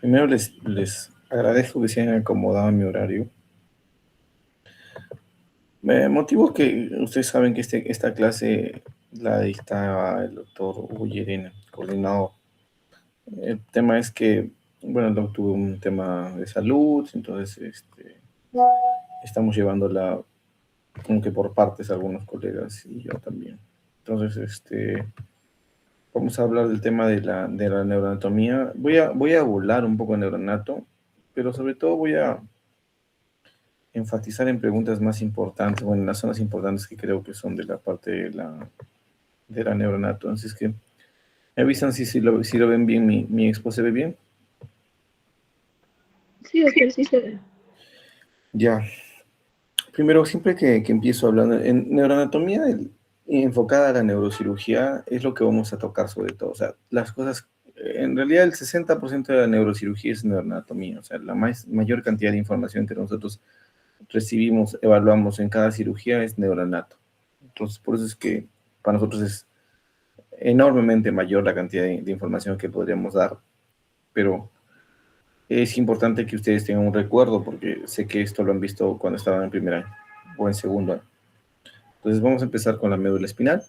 Primero les agradezco que se hayan acomodado en mi horario. Motivo que ustedes saben que esta clase la dicta el doctor Hugo Llerena, coordinador. El tema es que, bueno, el doctor tuvo un tema de salud, entonces estamos llevándola como que por partes algunos colegas y yo también. Entonces, vamos a hablar del tema de la neuroanatomía. Voy a volar un poco en neuronato, pero sobre todo voy a enfatizar en preguntas más importantes, bueno, en las zonas importantes que creo que son de la parte de la neuronato. Entonces, que me avisan si lo ven bien, mi expo se ve bien. Sí, doctor, sí se ve. Ya, primero, siempre que empiezo hablando en neuroanatomía enfocada a la neurocirugía, es lo que vamos a tocar sobre todo. O sea, las cosas, en realidad el 60% de la neurocirugía es neuroanatomía, o sea, la mayor cantidad de información que nosotros recibimos, evaluamos en cada cirugía es neuroanato. Entonces, por eso es que para nosotros es enormemente mayor la cantidad de información que podríamos dar, pero es importante que ustedes tengan un recuerdo, porque sé que esto lo han visto cuando estaban en primer año o en segundo año. Entonces vamos a empezar con la médula espinal.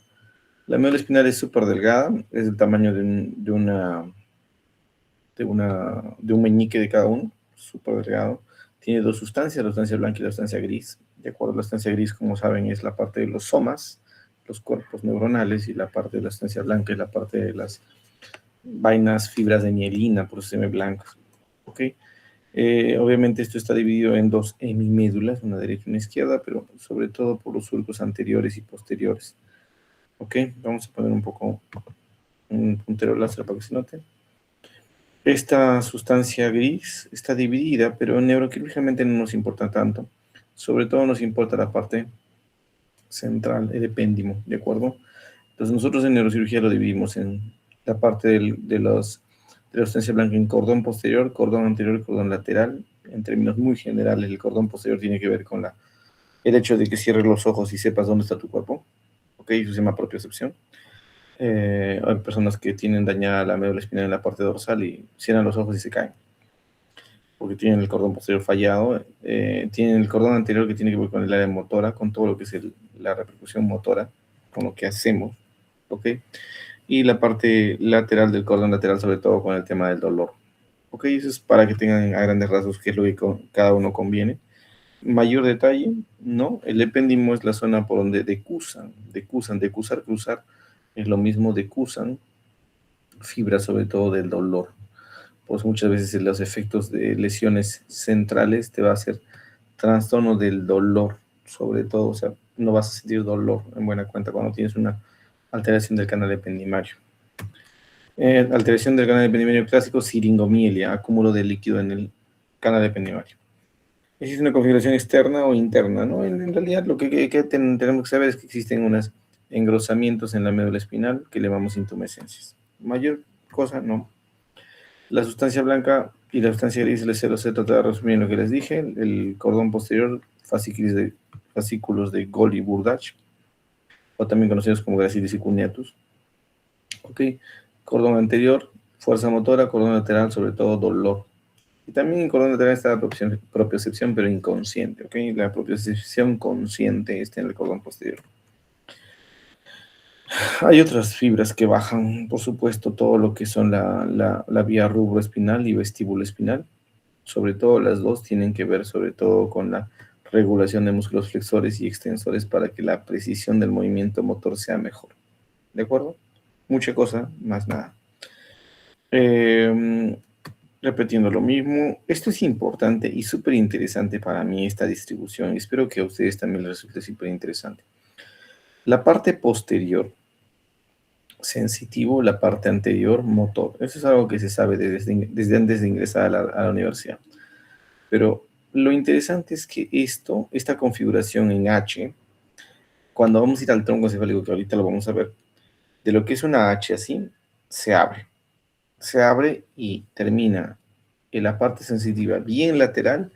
La médula espinal es súper delgada, es del tamaño de un meñique de cada uno, súper delgado. Tiene dos sustancias, la sustancia blanca y la sustancia gris. De acuerdo, la sustancia gris, como saben, es la parte de los somas, los cuerpos neuronales, y la parte de la sustancia blanca es la parte de las vainas, fibras de mielina, por eso se ven blancos. ¿Ok? Obviamente esto está dividido en dos hemimédulas, una derecha y una izquierda, pero sobre todo por los surcos anteriores y posteriores. ¿Ok? Vamos a poner un poco un puntero láser para que se note. Esta sustancia gris está dividida, pero neuroquirúrgicamente no nos importa tanto. Sobre todo nos importa la parte central, el epéndimo, ¿de acuerdo? Entonces nosotros en neurocirugía lo dividimos en la parte de la sustancia blanca en cordón posterior, cordón anterior y cordón lateral. En términos muy generales, el cordón posterior tiene que ver con el hecho de que cierres los ojos y sepas dónde está tu cuerpo. ¿Ok? Eso se llama propiocepción. Hay personas que tienen dañada la médula espinal en la parte dorsal y cierran los ojos y se caen, porque tienen el cordón posterior fallado. Tienen el cordón anterior que tiene que ver con el área motora, con todo lo que es la repercusión motora, con lo que hacemos, ¿ok? Y la parte lateral del cordón lateral, sobre todo con el tema del dolor. ¿Ok? Eso es para que tengan a grandes rasgos qué es lo que cada uno conviene. Mayor detalle, ¿no? El epéndimo es la zona por donde decusar, cruzar, es lo mismo, decusan fibras, sobre todo del dolor. Pues muchas veces los efectos de lesiones centrales te va a hacer trastorno del dolor, sobre todo, o sea, no vas a sentir dolor en buena cuenta cuando tienes una alteración del canal ependimario. Alteración del canal ependimario clásico, siringomielias, acúmulo de líquido en el canal ependimario. ¿Existe una configuración externa o interna? ¿No? En realidad lo que tenemos que saber es que existen unos engrosamientos en la médula espinal que le llamamos intumescencias. Mayor cosa, no. La sustancia blanca y la sustancia gris se trata de resumir en lo que les dije. El cordón posterior, fascículos de Golgi-Burdach, o también conocidos como gracilis y cuneatus. ¿Ok? Cordón anterior, fuerza motora; cordón lateral, sobre todo dolor. Y también en cordón lateral está la propiocepción, pero inconsciente. ¿Ok? La propiocepción consciente está en el cordón posterior. Hay otras fibras que bajan, por supuesto, todo lo que son la vía rubroespinal y vestíbulo-espinal. Sobre todo las dos tienen que ver sobre todo con la regulación de músculos flexores y extensores para que la precisión del movimiento motor sea mejor. ¿De acuerdo? Mucha cosa, más nada. Eh, Repitiendo lo mismo, esto es importante y súper interesante para mí, esta distribución. Espero que a ustedes también les resulte súper interesante. La parte posterior, sensitivo; la parte anterior, motor. Eso es algo que se sabe desde antes de ingresar a la universidad. Pero lo interesante es que esta configuración en H, cuando vamos a ir al tronco encefálico, que ahorita lo vamos a ver, de lo que es una H así, se abre. Se abre y termina en la parte sensitiva bien lateral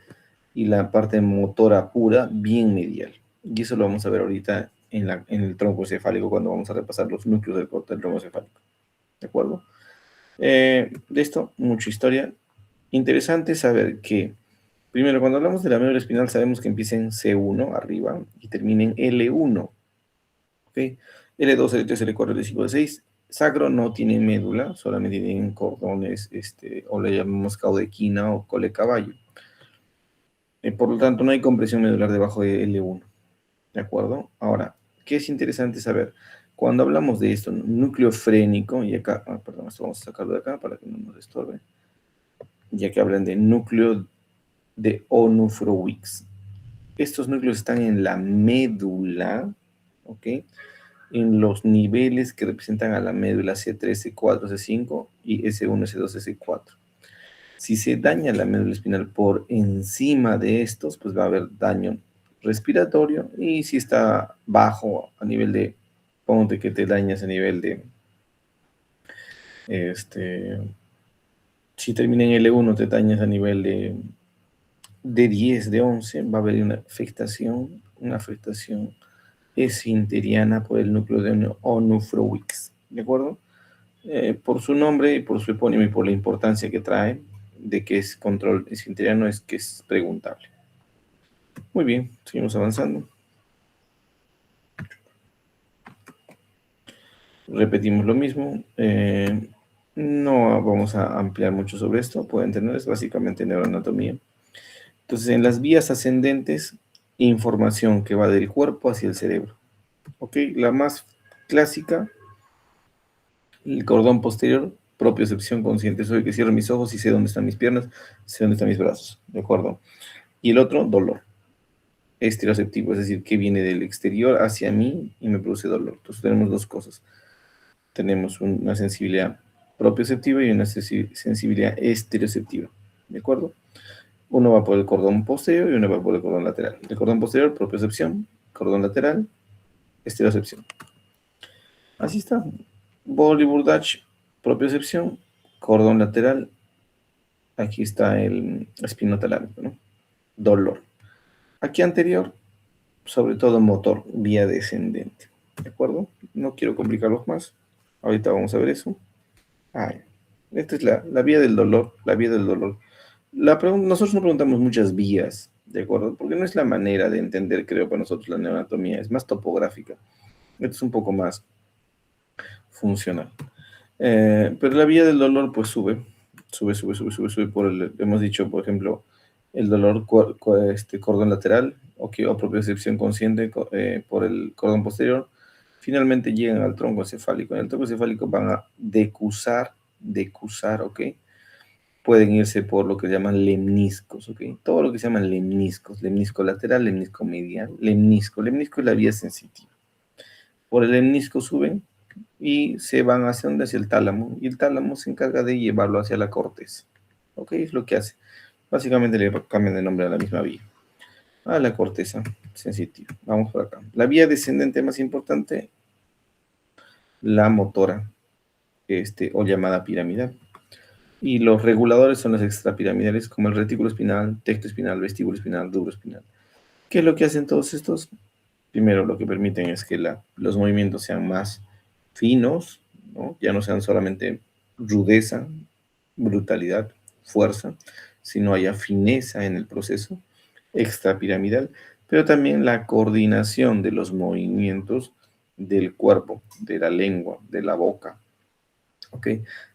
y la parte motora pura bien medial. Y eso lo vamos a ver ahorita en el tronco encefálico cuando vamos a repasar los núcleos del tronco encefálico. ¿De acuerdo? De esto, mucha historia. Interesante saber que, primero, cuando hablamos de la médula espinal, sabemos que empieza en C1 arriba y termina en L1. ¿Ok? L2, L3, L4, L5, L6. Sacro no tiene médula, solamente tienen cordones, o le llamamos caudequina o cole caballo. Por lo tanto, no hay compresión medular debajo de L1. ¿De acuerdo? Ahora, ¿qué es interesante saber? Cuando hablamos de esto, núcleo frénico, y acá, perdón, esto vamos a sacarlo de acá para que no nos estorbe, ya que hablan de núcleo de Onufrowicz. Estos núcleos están en la médula, ¿ok? En los niveles que representan a la médula C3, C4, C5 y S1, S2, S4. Si se daña la médula espinal por encima de estos, pues va a haber daño respiratorio, y si está bajo a nivel de, ponte que te dañas a nivel de, si termina en L1, te dañas a nivel de 10, de 11, va a haber una afectación esfinteriana por el núcleo de Onufrowicz, ¿de acuerdo? Por su nombre y por su epónimo y por la importancia que trae de que es control esfinteriano, es que es preguntable. Muy bien, seguimos avanzando. Repetimos lo mismo. No vamos a ampliar mucho sobre esto. Pueden tener, es básicamente neuroanatomía. Entonces, en las vías ascendentes, información que va del cuerpo hacia el cerebro. ¿Ok? La más clásica, el cordón posterior, propiocepción consciente. Soy que cierro mis ojos y sé dónde están mis piernas, sé dónde están mis brazos. ¿De acuerdo? Y el otro, dolor. Estereoceptivo, es decir, que viene del exterior hacia mí y me produce dolor. Entonces, tenemos dos cosas. Tenemos una sensibilidad propioceptiva y una sensibilidad estereoceptiva. ¿De acuerdo? Uno va por el cordón posterior y uno va por el cordón lateral. El cordón posterior, propiocepción; cordón lateral, estereocepción. Así está. Bordage, propiocepción; cordón lateral, aquí está el espinotalámico, ¿no? Dolor. Aquí anterior, sobre todo motor, vía descendente. ¿De acuerdo? No quiero complicarlos más. Ahorita vamos a ver eso. Esta es la vía del dolor, la vía del dolor. Nosotros no preguntamos muchas vías, ¿de acuerdo? Porque no es la manera de entender, creo, para nosotros la neoanatomía, es más topográfica. Esto es un poco más funcional. Pero la vía del dolor, pues sube por hemos dicho, por ejemplo, el dolor cordón lateral, o propiocepción consciente por el cordón posterior. Finalmente llegan al tronco encefálico. En el tronco encefálico van a decusar, ¿ok? Pueden irse por lo que llaman lemniscos, ¿ok? Todo lo que se llaman lemniscos, lemnisco lateral, lemnisco medial, lemnisco es la vía sensitiva. Por el lemnisco suben y se van hacia donde, hacia el tálamo, y el tálamo se encarga de llevarlo hacia la corteza, ¿ok? Es lo que hace. Básicamente le cambian de nombre a la misma vía, a la corteza sensitiva. Vamos por acá. La vía descendente más importante, la motora, o llamada piramidal. Y los reguladores son los extrapiramidales, como el retículo espinal, tecto espinal, vestíbulo espinal, rubro espinal. ¿Qué es lo que hacen todos estos? Primero, lo que permiten es que los movimientos sean más finos, ¿no? Ya no sean solamente rudeza, brutalidad, fuerza, sino haya fineza en el proceso extrapiramidal, pero también la coordinación de los movimientos del cuerpo, de la lengua, de la boca, ¿ok?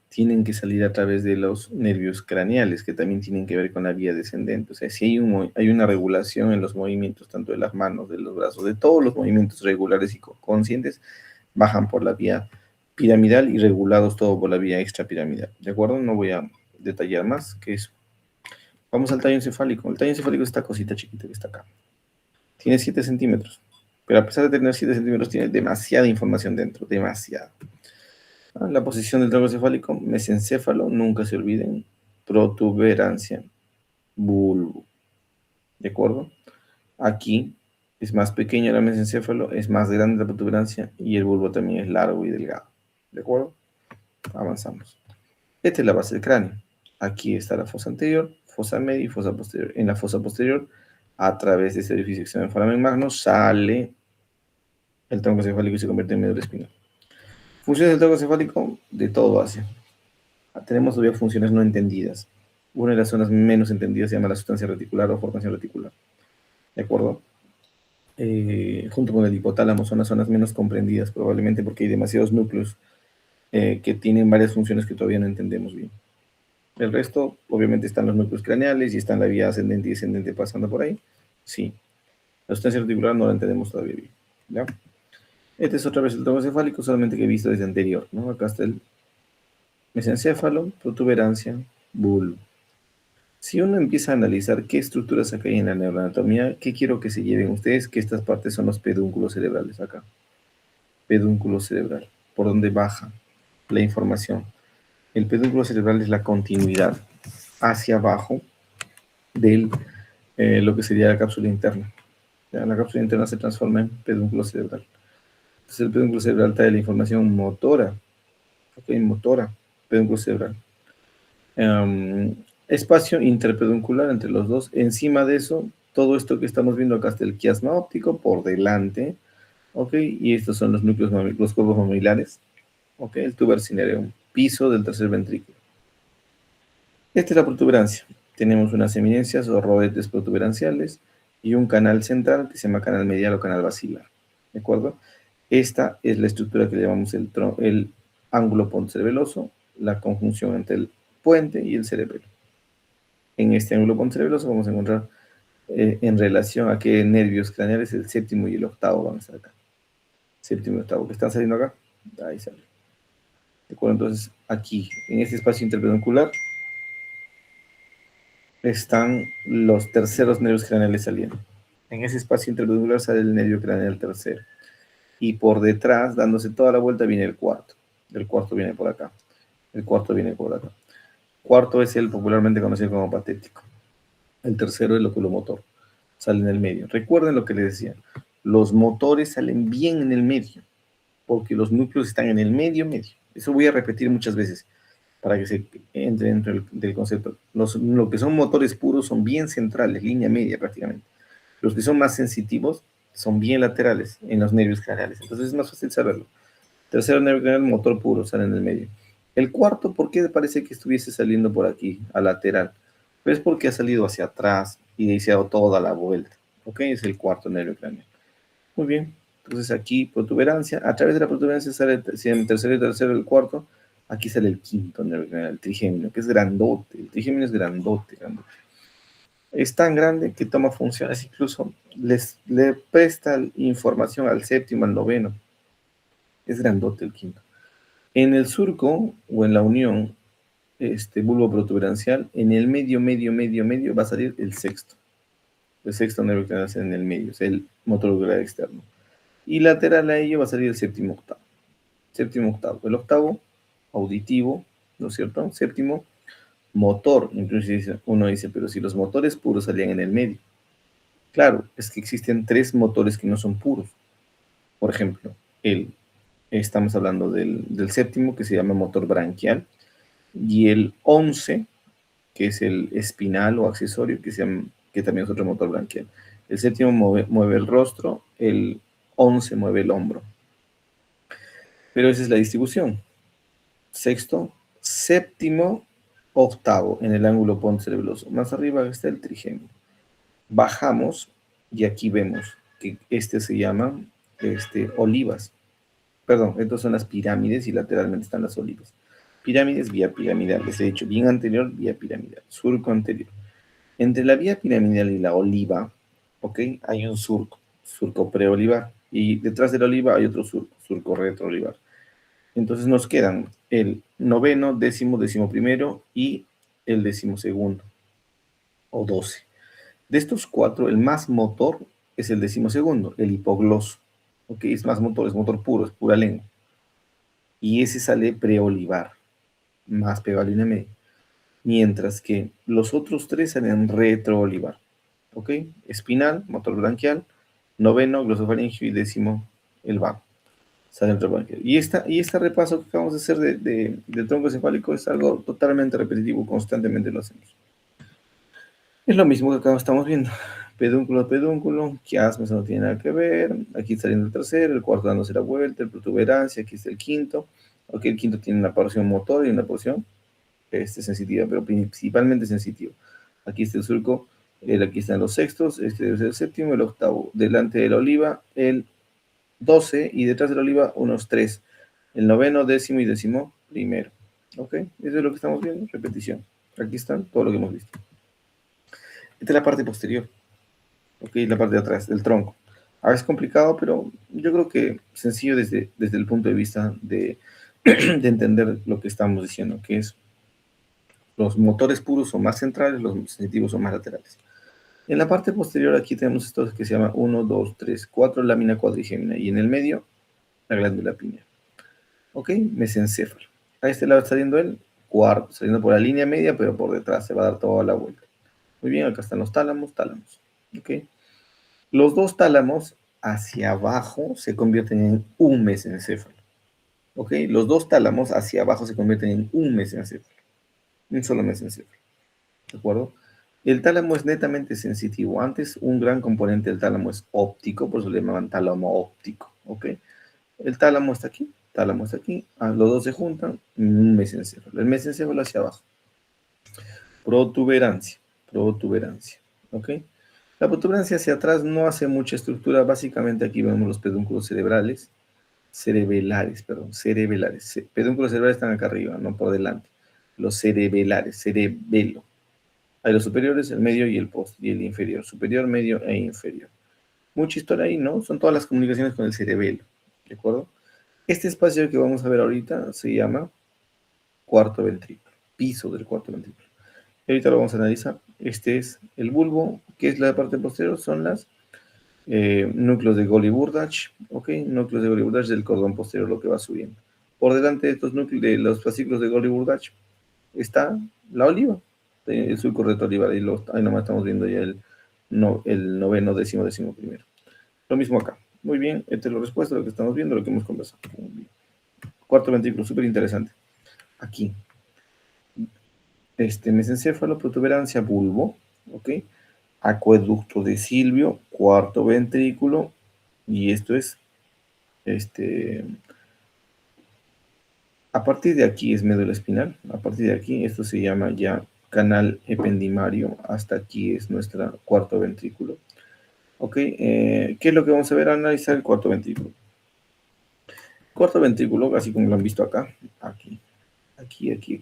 Tienen que salir a través de los nervios craneales, que también tienen que ver con la vía descendente. O sea, si hay una regulación en los movimientos, tanto de las manos, de los brazos, de todos los movimientos regulares y conscientes, bajan por la vía piramidal y regulados todo por la vía extrapiramidal. ¿De acuerdo? No voy a detallar más que eso. Vamos al tallo encefálico. El tallo encefálico es esta cosita chiquita que está acá. Tiene 7 centímetros, pero a pesar de tener 7 centímetros, tiene demasiada información dentro, demasiada. La posición del tronco encefálico, mesencéfalo, nunca se olviden, protuberancia, bulbo. ¿De acuerdo? Aquí es más pequeño el mesencéfalo, es más grande la protuberancia y el bulbo también es largo y delgado. ¿De acuerdo? Avanzamos. Esta es la base del cráneo. Aquí está la fosa anterior, fosa media y fosa posterior. En la fosa posterior, a través de este orificio que se llama el foramen magno, sale el tronco encefálico y se convierte en médula espinal. Funciones del tronco encefálico, de todo hace. Tenemos todavía funciones no entendidas. Una de las zonas menos entendidas se llama la sustancia reticular o formación reticular. ¿De acuerdo? Junto con el hipotálamo son las zonas menos comprendidas, probablemente porque hay demasiados núcleos que tienen varias funciones que todavía no entendemos bien. El resto, obviamente, están los núcleos craneales y está la vía ascendente y descendente pasando por ahí. Sí. La sustancia reticular no la entendemos todavía bien. ¿Ya? Este es otra vez el tronco cefálico, solamente que he visto desde anterior, ¿no? Acá está el mesencéfalo, protuberancia, bulbo. Si uno empieza a analizar qué estructuras acá hay en la neuroanatomía, ¿qué quiero que se lleven ustedes? Que estas partes son los pedúnculos cerebrales acá. Pedúnculo cerebral, por donde baja la información. El pedúnculo cerebral es la continuidad hacia abajo de lo que sería la cápsula interna. ¿Ya? La cápsula interna se transforma en pedúnculo cerebral. Entonces el pedúnculo cerebral trae la información motora, ¿ok? Motora, pedúnculo cerebral. Espacio interpeduncular entre los dos. Encima de eso, todo esto que estamos viendo acá está el quiasma óptico por delante, ¿ok? Y estos son los núcleos, los cuerpos mamilares, ¿ok? El tuber cinereum, piso del tercer ventrículo. Esta es la protuberancia. Tenemos unas eminencias o rodetes protuberanciales y un canal central que se llama canal medial o canal basilar, ¿de acuerdo? Esta es la estructura que le llamamos el ángulo pontocerebeloso, la conjunción entre el puente y el cerebelo. En este ángulo pontocerebeloso vamos a encontrar en relación a qué nervios craneales el séptimo y el octavo van a estar acá. Séptimo y octavo, que están saliendo acá. Ahí sale. ¿De acuerdo? Entonces, aquí, en este espacio interpeduncular, están los terceros nervios craneales saliendo. En ese espacio interpeduncular sale el nervio craneal tercero. Y por detrás, dándose toda la vuelta, viene el cuarto. El cuarto viene por acá. El cuarto viene por acá. Cuarto es el popularmente conocido como patético. El tercero es el oculomotor. Sale en el medio. Recuerden lo que les decía. Los motores salen bien en el medio, porque los núcleos están en el medio. Eso voy a repetir muchas veces para que se entre dentro del concepto. Lo que son motores puros son bien centrales, línea media prácticamente. Los que son más sensitivos son bien laterales en los nervios craneales. Entonces es más fácil saberlo. Tercero nervio craneal, motor puro, sale en el medio. El cuarto, ¿por qué parece que estuviese saliendo por aquí, a lateral? Pues porque ha salido hacia atrás y se ha dado toda la vuelta. ¿Ok? Es el cuarto nervio craneal. Muy bien. Entonces aquí protuberancia. A través de la protuberancia sale el tercero, el cuarto. Aquí sale el quinto nervio craneal, el trigémino, que es grandote. El trigémino es grandote, grandote. Es tan grande que toma funciones, incluso le presta información al séptimo, al noveno. Es grandote el quinto. En el surco o en la unión bulbo protuberancial, en el medio va a salir el sexto. El sexto nervio craneal en el medio, es el motor ocular externo. Y lateral a ello va a salir el séptimo octavo. Séptimo octavo. El octavo, auditivo, ¿no es cierto? Séptimo, motor. Incluso uno dice, pero si los motores puros salían en el medio. Claro, es que existen tres motores que no son puros. Por ejemplo, estamos hablando del séptimo, que se llama motor branquial, y el 11, que es el espinal o accesorio, que también es otro motor branquial. El séptimo mueve el rostro, el 11 mueve el hombro. Pero esa es la distribución. Sexto, séptimo, octavo en el ángulo pontocerebeloso. Más arriba está el trigémino. Bajamos y aquí vemos que este se llama olivas. Perdón, estas son las pirámides y lateralmente están las olivas. Pirámides, vía piramidal. Les he dicho, bien anterior, vía piramidal. Surco anterior. Entre la vía piramidal y la oliva, ¿ok? Hay un surco preolivar. Y detrás de la oliva hay otro surco retroolivar. Entonces nos quedan el noveno, décimo primero y el 12º o 12. De estos cuatro, el más motor es el 12º, el hipogloso. ¿Ok? Es más motor, es motor puro, es pura lengua. Y ese sale preolivar, más pegado a la línea media. Mientras que los otros tres salen retroolivar. ¿Ok? Espinal, motor branquial, noveno, glosofaringio y décimo, el vago. Sale el y este repaso que acabamos de hacer del tronco cefálico es algo totalmente repetitivo, constantemente lo hacemos. Es lo mismo que acá estamos viendo. Pedúnculo a pedúnculo, quiasma, eso no tiene nada que ver. Aquí está saliendo el tercero, el cuarto dándose la vuelta, el protuberancia, aquí está el quinto. Ok, el quinto tiene una porción motor y una porción sensitiva, pero principalmente sensitivo. Aquí está el surco, aquí están los sextos, este debe ser el séptimo, el octavo. Delante de la oliva, el 12, y detrás de la oliva, unos 3. El noveno, décimo y décimo primero. ¿Ok? Eso es lo que estamos viendo, repetición. Aquí están todo lo que hemos visto. Esta es la parte posterior. ¿Ok? La parte de atrás, del tronco. A veces complicado, pero yo creo que sencillo desde el punto de vista de entender lo que estamos diciendo, que es los motores puros son más centrales, los sensitivos son más laterales. En la parte posterior aquí tenemos esto que se llama 1, 2, 3, 4 lámina cuadrigémina, y en el medio la glándula pineal. ¿Ok? Mesencéfalo. A este lado está saliendo el cuarto, saliendo por la línea media, pero por detrás se va a dar toda la vuelta. Muy bien, acá están los tálamos, tálamos. ¿Ok? Los dos tálamos hacia abajo se convierten en un mesencéfalo. ¿Ok? Los dos tálamos hacia abajo se convierten en un mesencéfalo. Un solo mesencéfalo. ¿De acuerdo? El tálamo es netamente sensitivo. Antes, un gran componente del tálamo es óptico, por eso le llamaban tálamo óptico. ¿Ok? El tálamo está aquí, los dos se juntan en un mesencéfalo. El mesencéfalo hacia abajo. Protuberancia, protuberancia. ¿Ok? La protuberancia hacia atrás no hace mucha estructura. Básicamente aquí vemos los pedúnculos cerebelares. Pedúnculos cerebrales están acá arriba, no por delante. Los cerebelares, cerebelo. Hay los superiores, el medio y el inferior. Superior, medio e inferior. Mucha historia ahí, ¿no? Son todas las comunicaciones con el cerebelo. ¿De acuerdo? Este espacio que vamos a ver ahorita se llama cuarto ventrículo, piso del cuarto ventrículo. Y ahorita lo vamos a analizar. Este es el bulbo, que es la parte posterior, son las núcleos de Golgi-Burdach, ¿ok? Núcleos de Golgi-Burdach del cordón posterior, lo que va subiendo. Por delante de estos núcleos, de los fascículos de Golgi-Burdach, está la oliva, el surco retroolivar, ahí nomás estamos viendo ya el noveno, décimo, décimo primero. Lo mismo acá. Muy bien, esta es la respuesta a lo que estamos viendo, lo que hemos conversado. Muy bien. Cuarto ventrículo, súper interesante. Aquí. Mesencéfalo, protuberancia, bulbo, ¿ok? Acueducto de Silvio, cuarto ventrículo, y esto es, a partir de aquí es médula espinal, a partir de aquí esto se llama ya canal ependimario, hasta aquí es nuestro cuarto ventrículo, ¿ok? ¿Qué es lo que vamos a ver? Analizar el cuarto ventrículo. Cuarto ventrículo, así como lo han visto acá, aquí,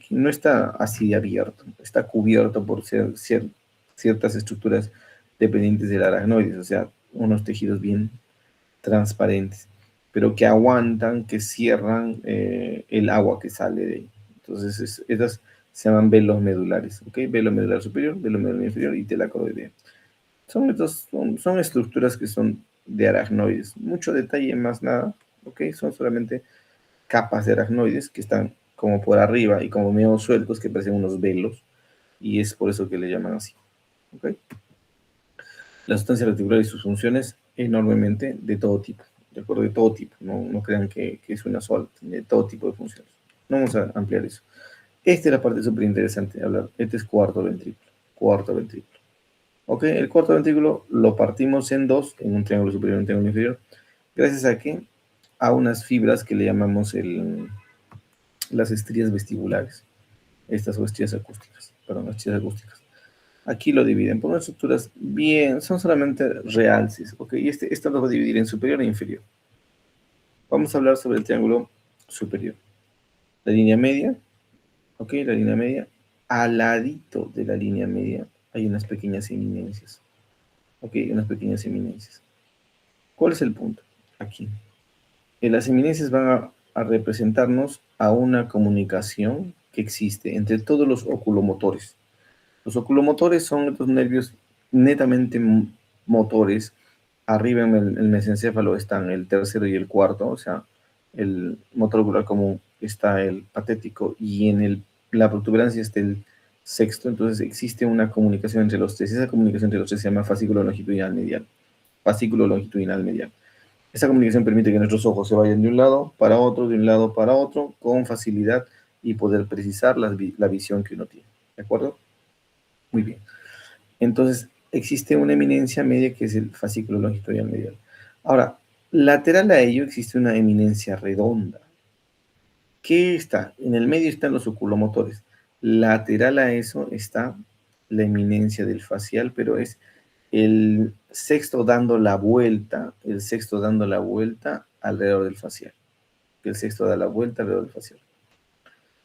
no está así abierto, está cubierto por ciertas estructuras dependientes del aracnoides, o sea, unos tejidos bien transparentes, pero que aguantan, que cierran el agua que sale de ahí. Entonces, esas se llaman velos medulares, ¿ok? Velo medular superior, velo medular inferior y tela coroidea. Son estructuras que son de aracnoides. Mucho detalle, más nada, ¿ok? Son solamente capas de aracnoides que están como por arriba y como medio sueltos que parecen unos velos, y es por eso que le llaman así. ¿Okay? La sustancia reticular y sus funciones enormemente de todo tipo, de acuerdo, de todo tipo, no crean que es una sola, de todo tipo de funciones. No vamos a ampliar eso. Esta es la parte súper interesante de hablar. Este es cuarto ventrículo, cuarto ventrículo. ¿Ok? El cuarto ventrículo lo partimos en dos, en un triángulo superior y un triángulo inferior, gracias a que a unas fibras que le llamamos las estrías vestibulares. Estas son estrías acústicas, perdón, las estrías acústicas. Aquí lo dividen por unas estructuras bien, son solamente realces, ¿ok? Y esto lo va a dividir en superior e inferior. Vamos a hablar sobre el triángulo superior. La línea media, ¿ok? La línea media. Al ladito de la línea media hay unas pequeñas eminencias, ¿ok? Unas pequeñas eminencias. ¿Cuál es el punto? Aquí. Las eminencias van a representarnos a una comunicación que existe entre todos los oculomotores. Los oculomotores son estos nervios netamente motores. Arriba en el mesencéfalo están el tercero y el cuarto, o sea, el motor ocular común está el patético, y en la protuberancia está el sexto. Entonces existe una comunicación entre los tres. Esa comunicación entre los tres se llama fascículo longitudinal medial. Fascículo longitudinal medial. Esa comunicación permite que nuestros ojos se vayan de un lado para otro, de un lado para otro, con facilidad, y poder precisar la visión que uno tiene. ¿De acuerdo? Muy bien. Entonces, existe una eminencia media que es el fascículo longitudinal medial. Ahora, lateral a ello existe una eminencia redonda. ¿Qué está? En el medio están los oculomotores. Lateral a eso está la eminencia del facial, pero es el sexto dando la vuelta, el sexto dando la vuelta alrededor del facial. El sexto da la vuelta alrededor del facial,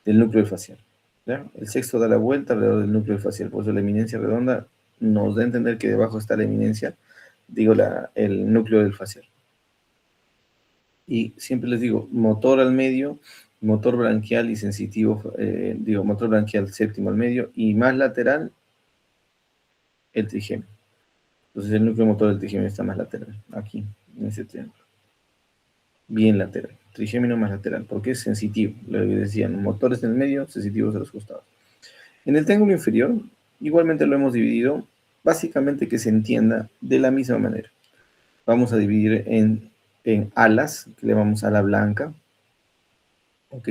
del núcleo facial. ¿Ya? El sexto da la vuelta alrededor del núcleo facial. Por eso la eminencia redonda nos da a entender que debajo está la eminencia, digo, el núcleo del facial. Y siempre les digo, motor al medio, motor branquial y sensitivo, motor branquial séptimo al medio y más lateral, el trigémino. Entonces el núcleo motor del trigémino está más lateral, aquí, en ese triángulo. Bien lateral, trigémino más lateral, porque es sensitivo, lo que decían, motores en el medio, sensitivos a los costados. En el triángulo inferior, igualmente lo hemos dividido, básicamente que se entienda de la misma manera. Vamos a dividir en alas, que le llamamos ala blanca, ¿ok?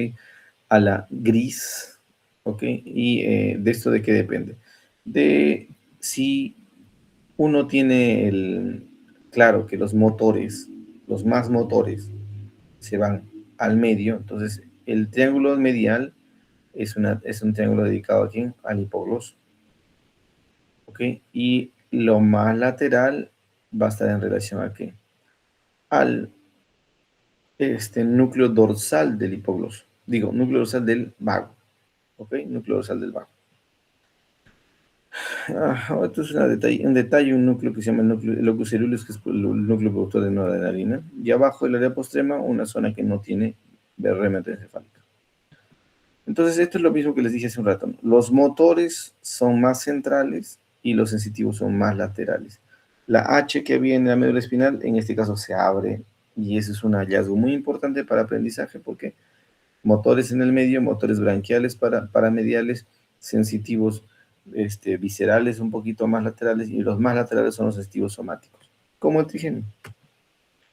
Ala gris, ¿ok? Y de esto de qué depende. De si uno tiene claro que los motores, los más motores, se van al medio, entonces el triángulo medial es un triángulo dedicado aquí al hipogloso, ¿ok? Y lo más lateral va a estar en relación a qué? Al núcleo dorsal del hipogloso. Digo, núcleo dorsal del vago, ¿ok? Núcleo dorsal del vago. Esto es un detalle, un núcleo que se llama el locus ceruleus, que es el núcleo productor de noradrenalina. Y abajo el área postrema, una zona que no tiene berrema encefálica. Entonces, esto es lo mismo que les dije hace un rato, ¿no? Los motores son más centrales y los sensitivos son más laterales. La H que viene en la médula espinal, en este caso se abre, y eso es un hallazgo muy importante para aprendizaje, porque motores en el medio, motores branquiales para mediales, sensitivos viscerales un poquito más laterales, y los más laterales son los sensitivos somáticos, como el trigémino.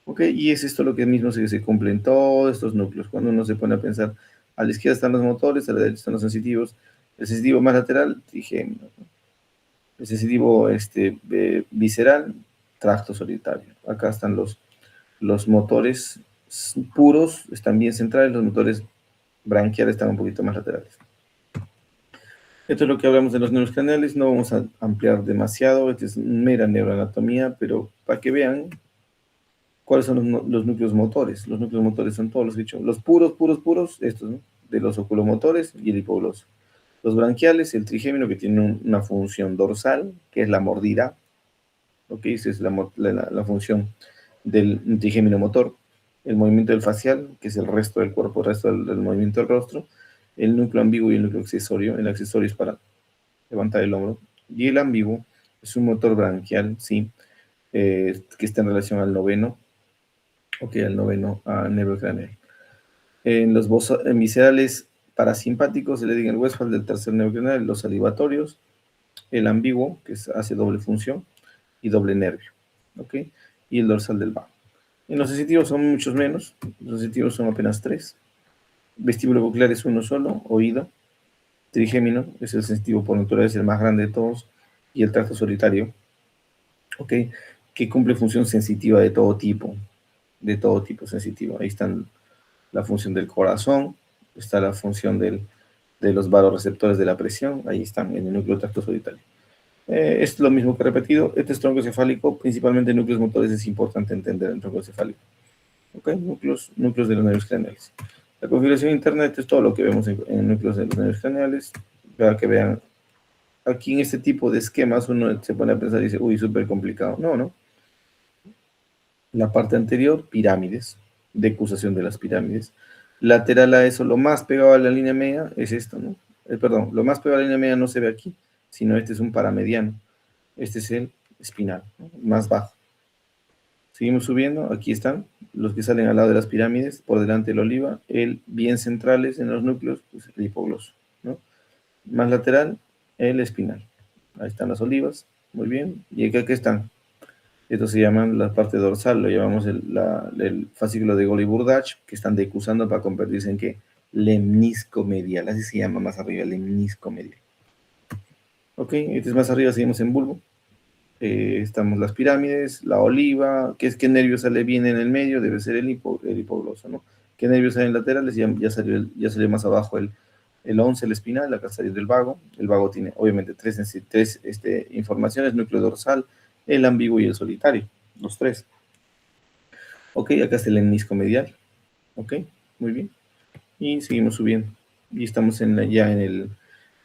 ¿Ok? Y es esto lo que mismo se cumple en todos estos núcleos. Cuando uno se pone a pensar, a la izquierda están los motores, a la derecha están los sensitivos. El sensitivo más lateral, trigémino. El sensitivo visceral, tracto solitario. Acá están los motores puros, están bien centrales, los motores branquiales están un poquito más laterales. Esto es lo que hablamos de los nervios craneales, no vamos a ampliar demasiado, esta es mera neuroanatomía, pero para que vean cuáles son los núcleos motores. Los núcleos motores son todos los que he dicho, los puros, estos, ¿no? De los oculomotores y el hipogloso. Los branquiales, el trigémino, que tiene una función dorsal, que es la mordida, ¿ok? Esa es la función del trigémino motor. El movimiento del facial, que es el resto del cuerpo, el resto del movimiento del rostro. El núcleo ambiguo y el núcleo accesorio. El accesorio es para levantar el hombro. Y el ambiguo es un motor branquial, ¿sí? Que está en relación al noveno, ok, al noveno nervio craneal. En los viscerales parasimpáticos se le diga el Westphal del tercer nervio craneal, los salivatorios, el ambiguo, que hace doble función, y doble nervio, ok, y el dorsal del vago. En los sensitivos son muchos menos, los sensitivos son apenas 3. Vestíbulo coclear es uno solo, oído. Trigémino es el sensitivo por naturaleza, el más grande de todos, y el tracto solitario, ok, que cumple función sensitiva de todo tipo sensitivo. Ahí están la función del corazón, está la función de los varoreceptores de la presión, ahí están en el núcleo tracto solitario. Es lo mismo que he repetido, este es tronco cefálico, principalmente núcleos motores, es importante entender el tronco cefálico. ¿Ok? Núcleos de los nervios craneales. La configuración interna, esto es todo lo que vemos en núcleos de los nervios craneales, para que vean, aquí en este tipo de esquemas uno se pone a pensar y dice, uy, súper complicado. No. La parte anterior, pirámides, decusación de las pirámides. Lateral a eso, lo más pegado a la línea media es esto, ¿no? Perdón, lo más pegado a la línea media no se ve aquí, sino este es un paramediano. Este es el espinal, ¿no? Más bajo. Seguimos subiendo, aquí están los que salen al lado de las pirámides, por delante el oliva, el bien centrales en los núcleos, pues el hipogloso, ¿no? Más lateral, el espinal. Ahí están las olivas, muy bien. Y acá que están. Esto se llama la parte dorsal, lo llamamos el fascículo de Golgi-Burdach, que están decusando para convertirse en ¿qué? Lemnisco medial, así se llama más arriba, lemnisco medial. Ok, este es más arriba, seguimos en bulbo. Estamos las pirámides, la oliva, ¿qué nervio sale bien en el medio? Debe ser el hipogloso, ¿no? ¿Qué nervios salen laterales? Ya salió más abajo el 11 el espinal, acá saliendo el vago. El vago tiene obviamente tres informaciones, núcleo dorsal, el ambiguo y el solitario, los tres. Ok, acá está el lemnisco medial. Ok, muy bien. Y seguimos subiendo. Y estamos ya en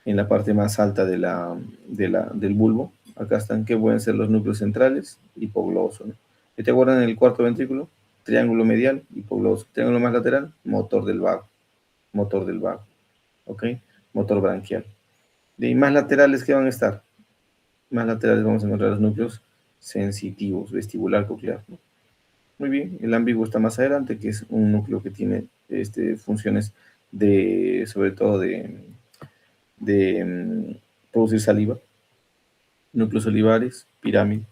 la parte más alta del bulbo. Acá están, ¿qué pueden ser los núcleos centrales? Hipogloso, ¿no? ¿Qué te acuerdan en el cuarto ventrículo? Triángulo medial, hipogloso. Triángulo más lateral, motor del vago. Motor del vago. ¿Ok? Motor branquial. ¿Y más laterales qué van a estar? Más laterales vamos a encontrar los núcleos sensitivos, vestibular coclear, ¿no? Muy bien, el ambiguo está más adelante, que es un núcleo que tiene funciones sobre todo de producir saliva, núcleos olivares, pirámide.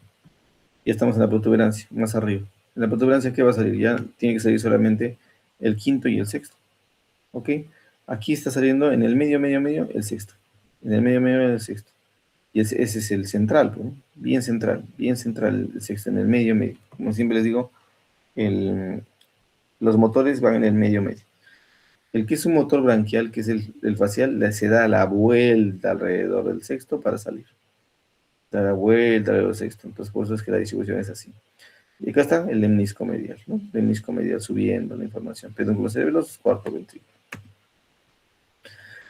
Ya estamos en la protuberancia, más arriba. En la protuberancia, ¿qué va a salir? Ya tiene que salir solamente el quinto y el sexto. ¿Ok? Aquí está saliendo en el medio, el sexto. En el medio, el sexto. Y ese es el central, ¿no? Bien central el sexto, en el medio. Como siempre les digo, los motores van en el medio. El que es un motor branquial, que es el facial, se da la vuelta alrededor del sexto para salir. Da la vuelta alrededor del sexto. Entonces, por eso es que la distribución es así. Y acá está el lemnisco medial, ¿no? Lemnisco medial subiendo la información. Pedúnculo cerebeloso, cuarto ventrículo.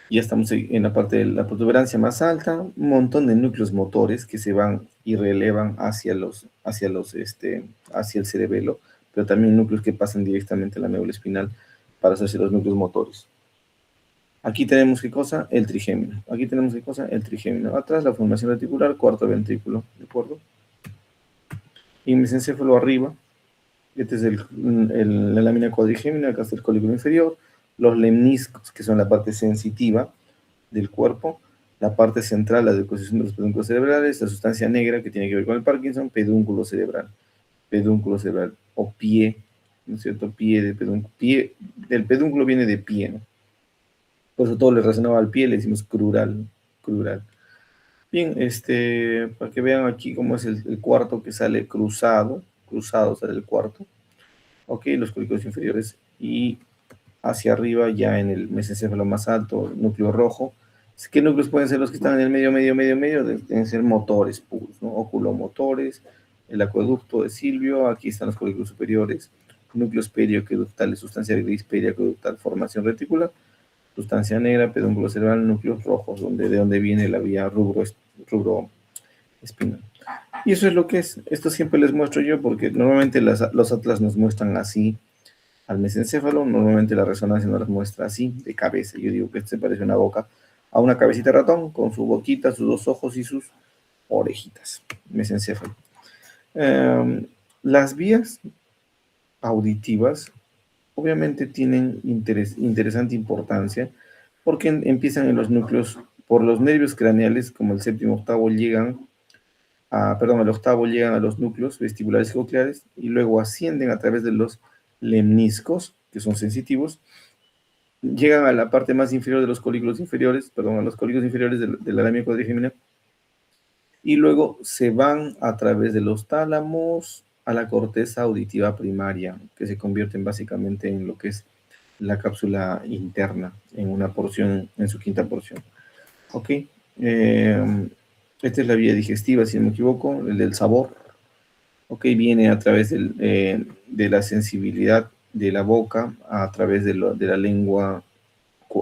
Ya estamos en la parte de la protuberancia más alta, un montón de núcleos motores que se van y relevan hacia el cerebelo, pero también núcleos que pasan directamente a la médula espinal para hacerse los núcleos motores. Aquí tenemos qué cosa, el trigémino. Aquí tenemos qué cosa, el trigémino. Atrás la formación reticular, cuarto ventrículo, ¿de acuerdo? Y mesencéfalo arriba. Este es la lámina cuadrigémina, acá está el colículo inferior, los lemniscos, que son la parte sensitiva del cuerpo, la parte central, la deposición de los pedúnculos cerebrales, la sustancia negra que tiene que ver con el Parkinson, pedúnculo cerebral, o pie, ¿no es cierto? Pie de pedúnculo, pie, del pedúnculo viene de pie, ¿no? Por eso todo le relacionado al pie le decimos crural, crural. Bien, para que vean aquí cómo es el cuarto que sale cruzado sale el cuarto. Ok, los colículos inferiores y hacia arriba ya en el mesencéfalo más alto, núcleo rojo. ¿Qué núcleos pueden ser los que están en el medio? Deben ser motores puros, ¿no? Oculomotores, el acueducto de Silvio, aquí están los colículos superiores, núcleos periaqueductales, sustancia gris periaqueductal, formación reticular, sustancia negra, pedúnculo cerebral, núcleos rojos, de donde viene la vía rubro espinal. Y eso es lo que es. Esto siempre les muestro yo porque normalmente los atlas nos muestran así al mesencéfalo, normalmente la resonancia nos las muestra así, de cabeza. Yo digo que se parece una boca a una cabecita de ratón con su boquita, sus dos ojos y sus orejitas. Mesencéfalo. Las vías auditivas obviamente tienen interesante importancia porque empiezan en los núcleos, por los nervios craneales, como el séptimo octavo el octavo llegan a los núcleos vestibulares y cocleares y luego ascienden a través de los lemniscos, que son sensitivos, llegan a la parte más inferior de los colículos inferiores, a los colículos inferiores de la lámina cuadrigémina, y luego se van a través de los tálamos a la corteza auditiva primaria, que se convierten básicamente en lo que es la cápsula interna, en una porción, en su quinta porción. ¿Ok? Esta es la vía digestiva, si no me equivoco, el del sabor. ¿Ok? Viene a través de la sensibilidad de la boca, a través de la lengua,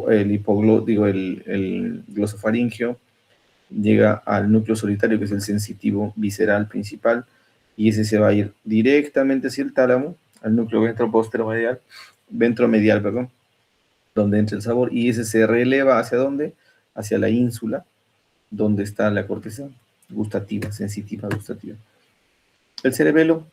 el glosofaringeo, llega al núcleo solitario, que es el sensitivo visceral principal, y ese se va a ir directamente hacia el tálamo, al núcleo ventromedial, perdón, donde entra el sabor, y ese se releva ¿hacia dónde? Hacia la ínsula, donde está la corteza gustativa, sensitiva gustativa. El cerebelo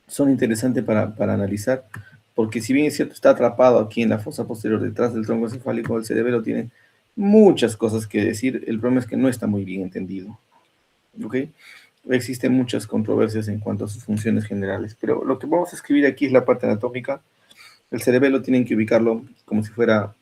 son interesantes para analizar, porque si bien es cierto, está atrapado aquí en la fosa posterior, detrás del tronco encefálico, el cerebelo tiene muchas cosas que decir. El problema es que no está muy bien entendido. ¿Ok? Existen muchas controversias en cuanto a sus funciones generales, pero lo que vamos a escribir aquí es la parte anatómica. El cerebelo tienen que ubicarlo como si fuera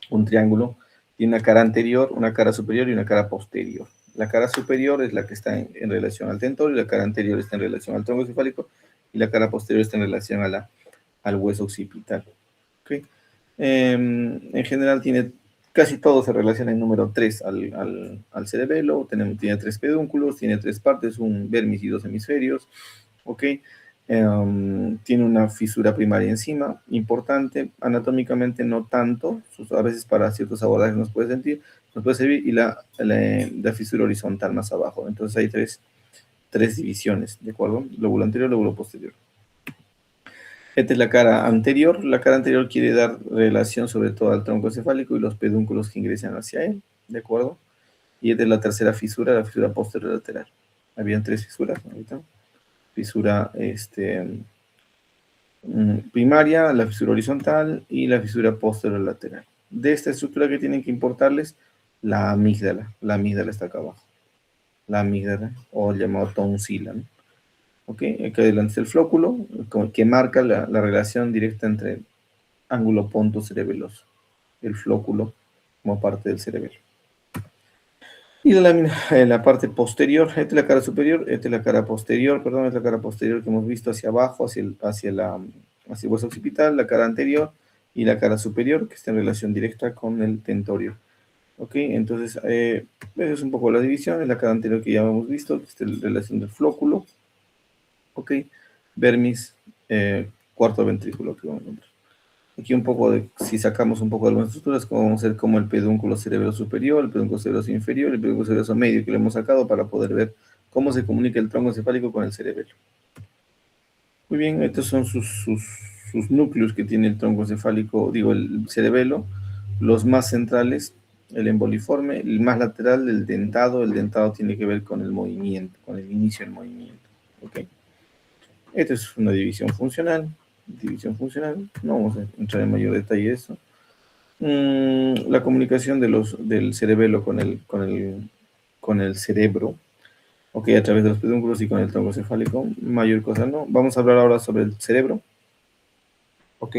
un triángulo. Tiene una cara anterior, una cara superior y una cara posterior. La cara superior es la que está en relación al tentor, y la cara anterior está en relación al tronco encefálico, y la cara posterior está en relación al hueso occipital. ¿Okay? En general casi todo se relaciona en número 3 al cerebelo. Tiene 3 pedúnculos, tiene 3 partes, un vermis y 2 hemisferios. ¿Ok? Tiene una fisura primaria encima, importante, anatómicamente no tanto, a veces para ciertos abordajes nos puede servir, y la fisura horizontal más abajo. Entonces hay tres divisiones, ¿de acuerdo? Lóbulo anterior, lóbulo posterior. Esta es la cara anterior. La cara anterior quiere dar relación sobre todo al tronco encefálico y los pedúnculos que ingresan hacia él, ¿de acuerdo? Y esta es la tercera fisura, la fisura posterior lateral. Habían 3 fisuras ahorita. Fisura primaria, la fisura horizontal y la fisura posterior lateral. De esta estructura que tienen que importarles, la amígdala. La amígdala está acá abajo. La amígdala, o llamado tonsila, ¿no? ¿Ok? Acá adelante está el flóculo, que marca la relación directa entre ángulo ponto cerebeloso. El flóculo como parte del cerebelo. Y la lámina, la parte posterior, esta es la cara superior, esta es la cara posterior, perdón, es la cara posterior que hemos visto hacia abajo, hacia el hueso occipital, la cara anterior y la cara superior, que está en relación directa con el tentorio. ¿Ok? Entonces, esa es un poco la división, es la cara anterior que ya hemos visto, que está en relación del flóculo. ¿Ok? Vermis, cuarto ventrículo, que vamos a ver. Aquí un poco si sacamos un poco de algunas estructuras, como vamos a ver como el pedúnculo cerebelo superior, el pedúnculo cerebelo inferior, el pedúnculo cerebelo medio, que lo hemos sacado para poder ver cómo se comunica el tronco encefálico con el cerebelo. Muy bien, estos son sus núcleos que tiene el tronco encefálico, digo, el cerebelo. Los más centrales, el emboliforme, el más lateral, el dentado tiene que ver con el movimiento, con el inicio del movimiento. ¿Ok? Esta es una división funcional. No vamos a entrar en mayor detalle de eso. La comunicación del cerebelo con el cerebro, ok, a través de los pedúnculos y con el tronco cefálico, mayor cosa no. Vamos a hablar ahora sobre el cerebro, ok.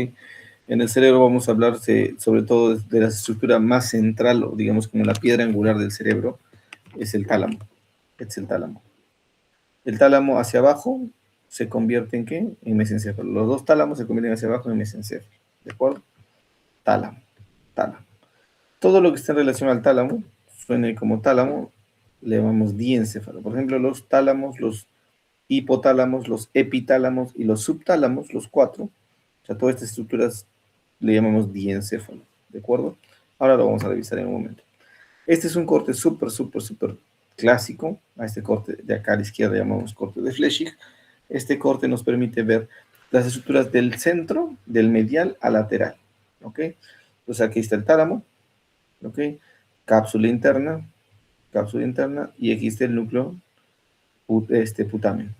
En el cerebro vamos a hablar sobre todo de la estructura más central, o digamos como la piedra angular del cerebro, es el tálamo. Es el tálamo. El tálamo hacia abajo se convierte en ¿qué? En mesencéfalo. Los dos tálamos se convierten hacia abajo en mesencéfalo. ¿De acuerdo? Tálamo. Tálamo. Todo lo que está en relación al tálamo, suene como tálamo, le llamamos diencéfalo. Por ejemplo, los tálamos, los hipotálamos, los epitálamos y los subtálamos, los 4, o sea, todas estas estructuras le llamamos diencéfalo. ¿De acuerdo? Ahora lo vamos a revisar en un momento. Este es un corte súper clásico. A este corte de acá a la izquierda llamamos corte de Flechig. Este corte nos permite ver las estructuras del centro, del medial a lateral. ¿Ok? Entonces aquí está el tálamo. ¿Ok? Cápsula interna, y aquí está el núcleo putamen.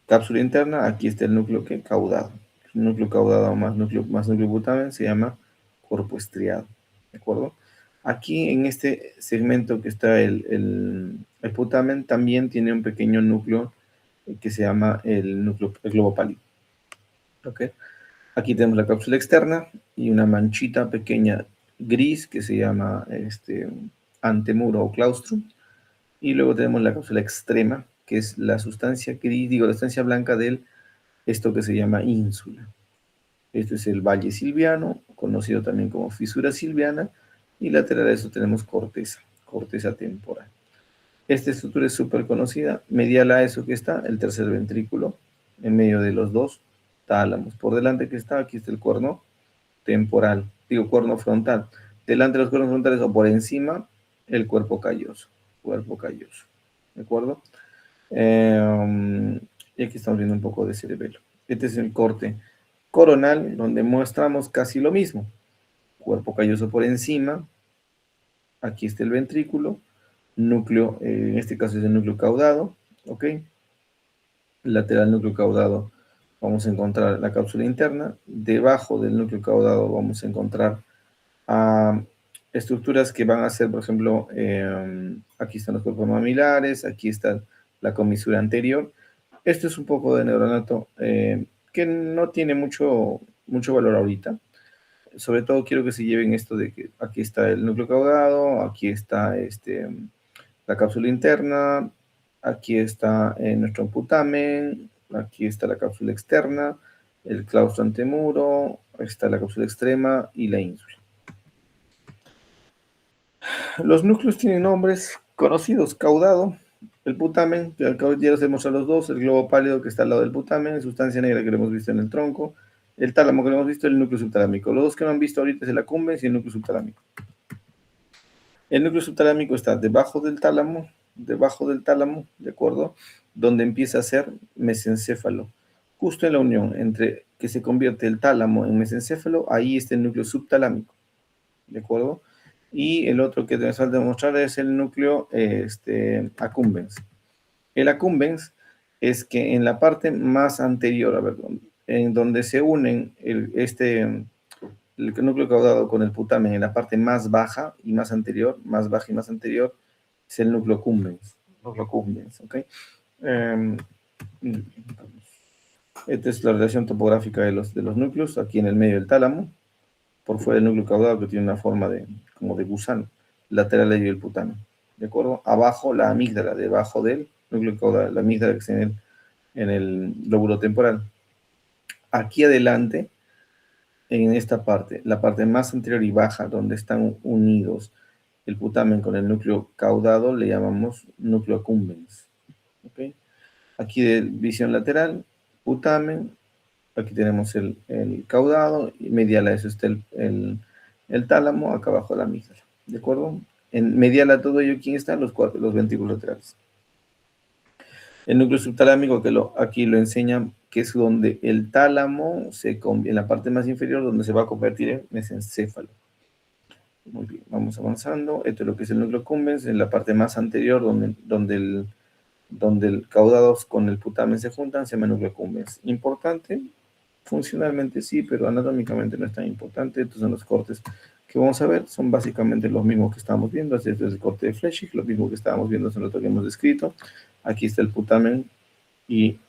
Cápsula interna, aquí está el núcleo caudado. El núcleo caudado más núcleo putamen se llama cuerpo estriado. ¿De acuerdo? Aquí en este segmento que está el putamen también tiene un pequeño núcleo que se llama el globo pálido. ¿Ok? Aquí tenemos la cápsula externa y una manchita pequeña gris que se llama antemuro o claustro. Y luego tenemos la cápsula extrema, que es la sustancia gris, digo, la sustancia blanca de esto que se llama ínsula. Este es el valle silviano, conocido también como fisura silviana, y lateral a eso tenemos corteza temporal. Esta estructura es súper conocida. Medial a eso que está, el tercer ventrículo, en medio de los dos tálamos. Por delante que está, aquí está el cuerno temporal, digo cuerno frontal. Delante de los cuernos frontales o por encima, el cuerpo calloso. ¿De acuerdo? Y aquí estamos viendo un poco de cerebelo. Este es el corte coronal, donde mostramos casi lo mismo. Cuerpo calloso por encima. Aquí está el ventrículo. Núcleo, en este caso es el núcleo caudado. ¿Ok? Lateral núcleo caudado vamos a encontrar la cápsula interna. Debajo del núcleo caudado vamos a encontrar estructuras que van a ser, por ejemplo, aquí están los cuerpos mamilares, aquí está la comisura anterior. Esto es un poco de neuronato que no tiene mucho valor ahorita. Sobre todo quiero que se lleven esto de que aquí está el núcleo caudado, aquí está la cápsula interna, aquí está nuestro putamen, aquí está la cápsula externa, el claustro antemuro, está la cápsula extrema y la ínsula. Los núcleos tienen nombres conocidos: caudado, el putamen, que ya los hemos a los dos, el globo pálido que está al lado del putamen, sustancia negra que lo hemos visto en el tronco, el tálamo que lo hemos visto, el núcleo subtalámico. Los dos que no han visto ahorita es el accumbens y el núcleo subtalámico. El núcleo subtalámico está debajo del tálamo, ¿de acuerdo? Donde empieza a ser mesencéfalo. Justo en la unión entre que se convierte el tálamo en mesencéfalo, ahí está el núcleo subtalámico, ¿de acuerdo? Y el otro que te falta demostrar es el núcleo accumbens. El accumbens es que en la parte más anterior, a ver, en donde se unen el núcleo caudado con el putamen, en la parte más baja y más anterior, es el núcleo accumbens. ¿Ok? Esta es la relación topográfica de los núcleos, aquí en el medio del tálamo, por fuera del núcleo caudado que tiene una forma como de gusano, lateral y el putamen, ¿de acuerdo? Abajo la amígdala, debajo del núcleo caudado, la amígdala que está en el lóbulo temporal. Aquí adelante, en esta parte, la parte más anterior y baja, donde están unidos el putamen con el núcleo caudado, le llamamos núcleo accumbens. ¿Okay? Aquí de visión lateral, putamen, aquí tenemos el caudado, y medial a eso está el tálamo, acá abajo la amígdala, ¿de acuerdo? En medial a todo ello, ¿quién está? Los ventrículos laterales. El núcleo subtalámico, aquí lo enseñan, que es donde el tálamo, en la parte más inferior, donde se va a convertir en mesencéfalo. Muy bien, vamos avanzando. Esto es lo que es el núcleo accumbens, en la parte más anterior, donde el caudado con el putamen se juntan, se llama núcleo accumbens. Importante, funcionalmente sí, pero anatómicamente no es tan importante. Estos son los cortes que vamos a ver, son básicamente los mismos que estábamos viendo. Este es el corte de Flechig, lo mismo que estábamos viendo hace un rato que hemos descrito. Aquí está el putamen y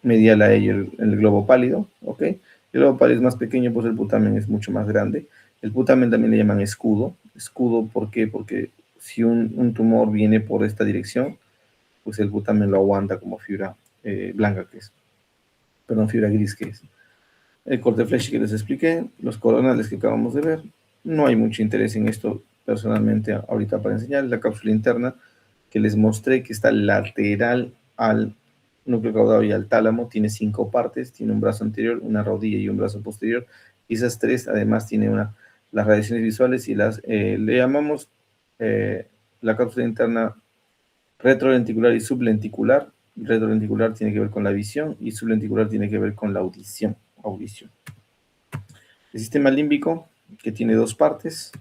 medial a ello el globo pálido, ¿ok? El globo pálido es más pequeño, pues el putamen es mucho más grande. El putamen también le llaman escudo. Escudo, ¿por qué? Porque si un tumor viene por esta dirección, pues el putamen lo aguanta como fibra blanca que es. Perdón, fibra gris que es. El corte Flechig que les expliqué, los coronales que acabamos de ver. No hay mucho interés en esto personalmente ahorita para enseñar. La cápsula interna que les mostré que está lateral al núcleo caudado y al tálamo, tiene 5 partes, tiene un brazo anterior, una rodilla y un brazo posterior, y esas 3 además tiene las radiaciones visuales y le llamamos la cápsula interna retrolenticular y sublenticular. Retrolenticular tiene que ver con la visión y sublenticular tiene que ver con la audición. El sistema límbico, que tiene 2 partes,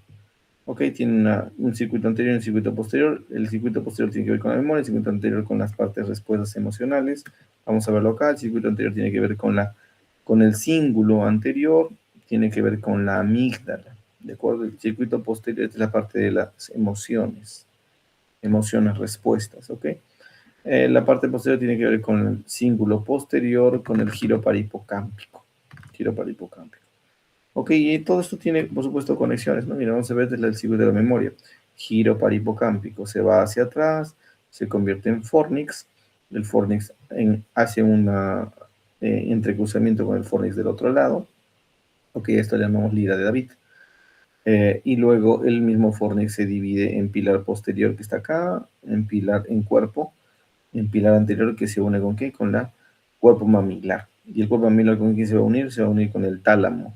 tiene un circuito anterior y un circuito posterior. El circuito posterior tiene que ver con la memoria, el circuito anterior con las partes respuestas emocionales. Vamos a verlo acá. El circuito anterior tiene que ver con el cíngulo anterior, tiene que ver con la amígdala, ¿de acuerdo? El circuito posterior es la parte de las emociones, respuestas, ¿ok? La parte posterior tiene que ver con el cíngulo posterior, con el giro parahipocámpico. Ok, y todo esto tiene, por supuesto, conexiones, ¿no? Mira, vamos a ver desde el circuito de la memoria. Giro parahipocámpico se va hacia atrás, se convierte en fornix. El fornix hace un entrecruzamiento con el fornix del otro lado. Ok, esto le llamamos lira de David. Y luego el mismo fornix se divide en pilar posterior que está acá, en cuerpo, en pilar anterior que se une ¿con qué? Con la cuerpo mamilar. ¿Y el cuerpo mamilar con quién se va a unir? Se va a unir con el tálamo.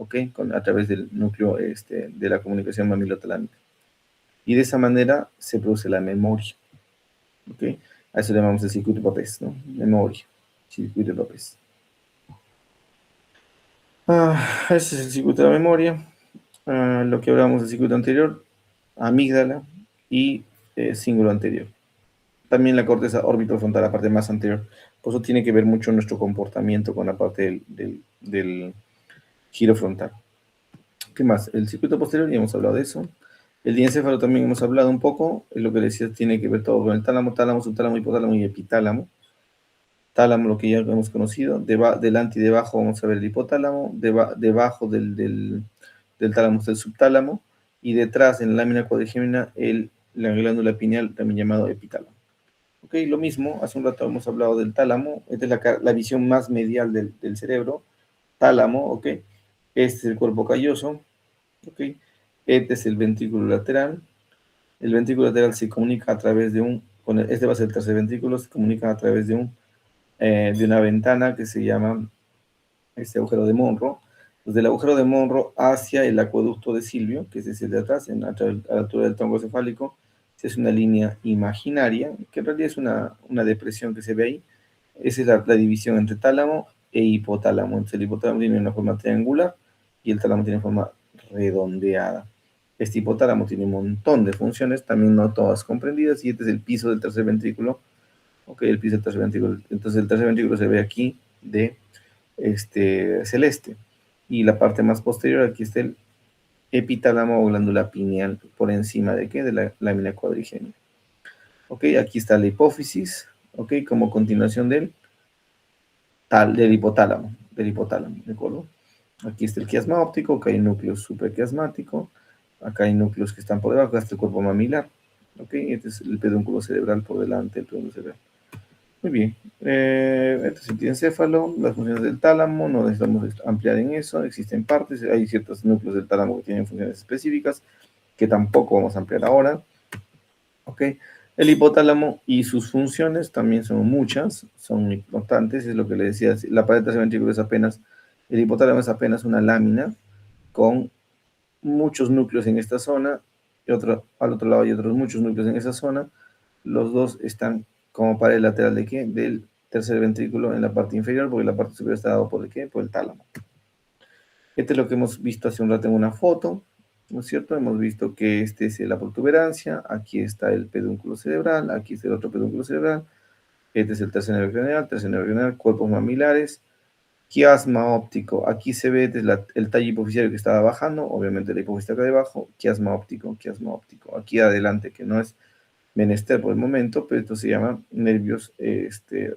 ¿Ok? A través del núcleo de la comunicación mamilotalámica. Y de esa manera se produce la memoria. ¿Ok? A eso le llamamos el circuito papés, ¿no? Memoria, circuito papés. Ese es el circuito de la memoria. Lo que hablamos del circuito anterior, amígdala y cíngulo anterior. También la corteza orbitofrontal, la parte más anterior. Por eso tiene que ver mucho nuestro comportamiento con la parte del giro frontal. ¿Qué más? El circuito posterior, ya hemos hablado de eso. El diencéfalo también hemos hablado un poco. Es lo que decía, tiene que ver todo con el tálamo, subtálamo, hipotálamo y epitálamo. Tálamo, lo que ya hemos conocido. Delante y debajo vamos a ver el hipotálamo. Debajo del tálamo está el subtálamo. Y detrás, en la lámina cuadrigémina, la glándula pineal, también llamado epitálamo. Ok, lo mismo, hace un rato hemos hablado del tálamo. Esta es la visión más medial del cerebro. Tálamo, ok. Este es el cuerpo calloso, ¿ok? Este es el ventrículo lateral. El ventrículo lateral se comunica a través de este va a ser el tercer ventrículo, se comunica a través de una ventana que se llama este agujero de Monroe. Desde el agujero de Monroe hacia el acueducto de Silvio, que es ese de atrás, a la altura del tronco cefálico, se hace una línea imaginaria, que en realidad es una depresión que se ve ahí. Esa es la división entre tálamo e hipotálamo. Entonces el hipotálamo tiene una forma triangular y el tálamo tiene forma redondeada. Este hipotálamo tiene un montón de funciones, también no todas comprendidas, y este es el piso del tercer ventrículo. Ok, el piso del tercer ventrículo. Entonces el tercer ventrículo se ve aquí de celeste. Y la parte más posterior, aquí está el epitálamo o glándula pineal, por encima de ¿qué? De la lámina cuadrigémina. Ok, aquí está la hipófisis, ok, como continuación del hipotálamo, ¿de acuerdo? Aquí está el quiasma óptico, acá hay núcleos supraquiasmático, acá hay núcleos que están por debajo, acá está el cuerpo mamilar, ok, este es el pedúnculo cerebral por delante, el pedúnculo cerebral. Muy bien, este es el diencéfalo, las funciones del tálamo, no necesitamos ampliar en eso, existen partes, hay ciertos núcleos del tálamo que tienen funciones específicas, que tampoco vamos a ampliar ahora, ok. El hipotálamo y sus funciones también son muchas, son importantes, es lo que le decía, la pared ventrículo es apenas, el hipotálamo es apenas una lámina con muchos núcleos en esta zona, y al otro lado hay otros muchos núcleos en esa zona, los dos están como pared lateral de ¿qué? Del tercer ventrículo en la parte inferior, porque la parte superior está dado por ¿el qué? Por el tálamo. Este es lo que hemos visto hace un rato en una foto, ¿no es cierto? Hemos visto que este es la protuberancia, aquí está el pedúnculo cerebral, aquí está el otro pedúnculo cerebral, este es el tercer nervio craneal, cuerpos mamilares, quiasma óptico, aquí se ve el tallo hipoficiario que estaba bajando, obviamente la hipófisis está acá debajo, quiasma óptico, aquí adelante, que no es menester por el momento, pero esto se llama nervios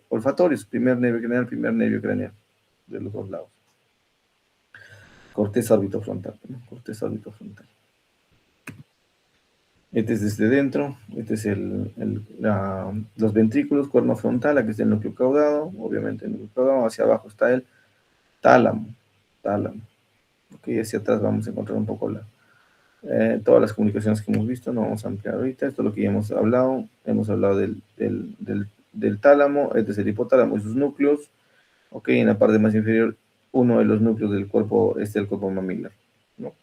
olfatorios, primer nervio craneal, de los dos lados. Corteza orbitofrontal, ¿no? Corteza orbitofrontal. Este es desde dentro, este es los ventrículos, cuerno frontal, aquí está el núcleo caudado, obviamente el núcleo caudado, hacia abajo está el tálamo, ok, hacia atrás vamos a encontrar un poco todas las comunicaciones que hemos visto, no vamos a ampliar ahorita, esto es lo que ya hemos hablado del tálamo, este es el hipotálamo y sus núcleos, ok, en la parte más inferior, uno de los núcleos del cuerpo, el cuerpo mamilar, ¿no?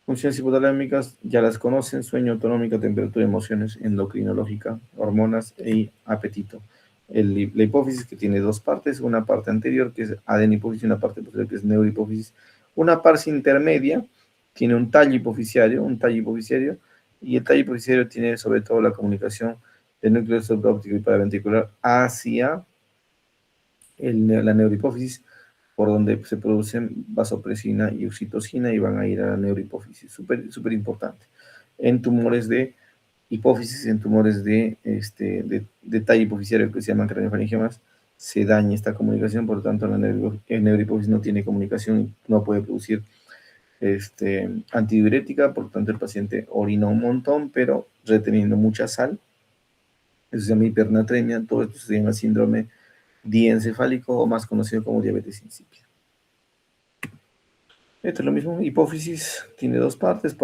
Funciones hipotalámicas, ya las conocen, sueño, autonómica, temperatura, emociones, endocrinológica, hormonas y apetito. La hipófisis que tiene dos partes, una parte anterior que es adenihipófisis y una parte posterior que es neurohipófisis. Una parte intermedia tiene un tallo hipofisiario, y el tallo hipofisiario tiene sobre todo la comunicación del núcleo subóptico y paraventricular hacia la neurohipófisis, por donde se producen vasopresina y oxitocina y van a ir a la neurohipófisis. Súper importante. En tumores de hipófisis, en tumores de tallo hipofisiario que se llaman craniofaringiomas, se daña esta comunicación, por lo tanto la neurohipófisis no tiene comunicación, no puede producir antidiurética, por lo tanto el paciente orina un montón, pero reteniendo mucha sal. Eso se llama hipernatremia, todo esto se llama síndrome diencefálico o más conocido como diabetes insípida. Esto es lo mismo, hipófisis tiene dos partes,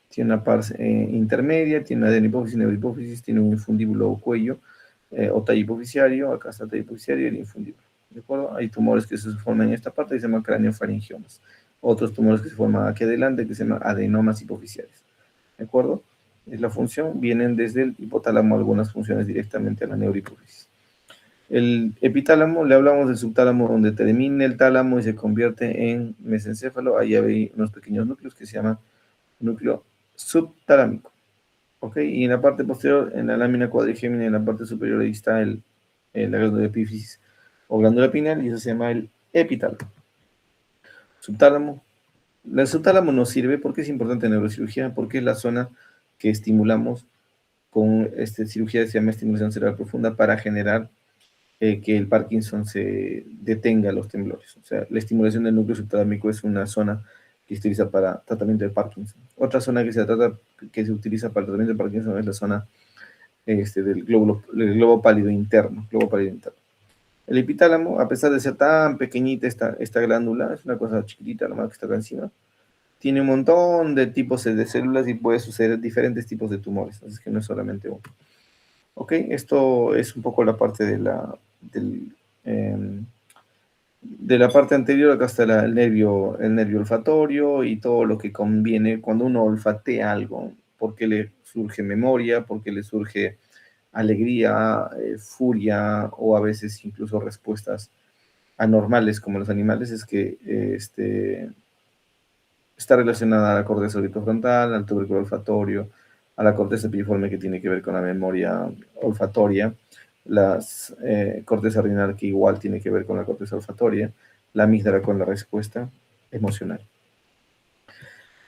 tiene una parte intermedia, tiene una adenihipófisis, neurohipófisis, tiene un infundíbulo o cuello o tallo hipofisiario, acá está el tallo hipofisiario y el infundíbulo, ¿de acuerdo? Hay tumores que se forman en esta parte que se llaman craniofaringiomas, otros tumores que se forman aquí adelante que se llaman adenomas hipofisiarios, ¿de acuerdo? Es la función, vienen desde el hipotálamo algunas funciones directamente a la neurohipófisis. El epitálamo, le hablamos del subtálamo donde termina el tálamo y se convierte en mesencéfalo. Ahí hay unos pequeños núcleos que se llaman núcleo subtalámico. ¿Ok? Y en la parte posterior, en la lámina cuadrigémina, en la parte superior, ahí está la glándula epífisis o glándula pineal y eso se llama el epitálamo. Subtálamo. El subtálamo nos sirve porque es importante en neurocirugía, porque es la zona que estimulamos con cirugía que se llama estimulación cerebral profunda para generar que el Parkinson se detenga los temblores. O sea, la estimulación del núcleo subtalámico es una zona que se utiliza para tratamiento de Parkinson. Otra zona que se utiliza para el tratamiento de Parkinson es la zona del globo pálido interno. El epitálamo, a pesar de ser tan pequeñita esta glándula, es una cosa chiquitita nomás que está acá encima, tiene un montón de tipos de células y puede suceder diferentes tipos de tumores, así que no es solamente uno. Ok, esto es un poco la parte de la parte anterior. Acá está el nervio olfatorio y todo lo que conviene cuando uno olfatea algo, porque le surge memoria, porque le surge alegría, furia o a veces incluso respuestas anormales como los animales, es que está relacionada a la corteza orbitofrontal, al tubérculo olfatorio, a la corteza piriforme que tiene que ver con la memoria olfatoria, la corteza renal que igual tiene que ver con la corteza olfatoria, la amígdala con la respuesta emocional.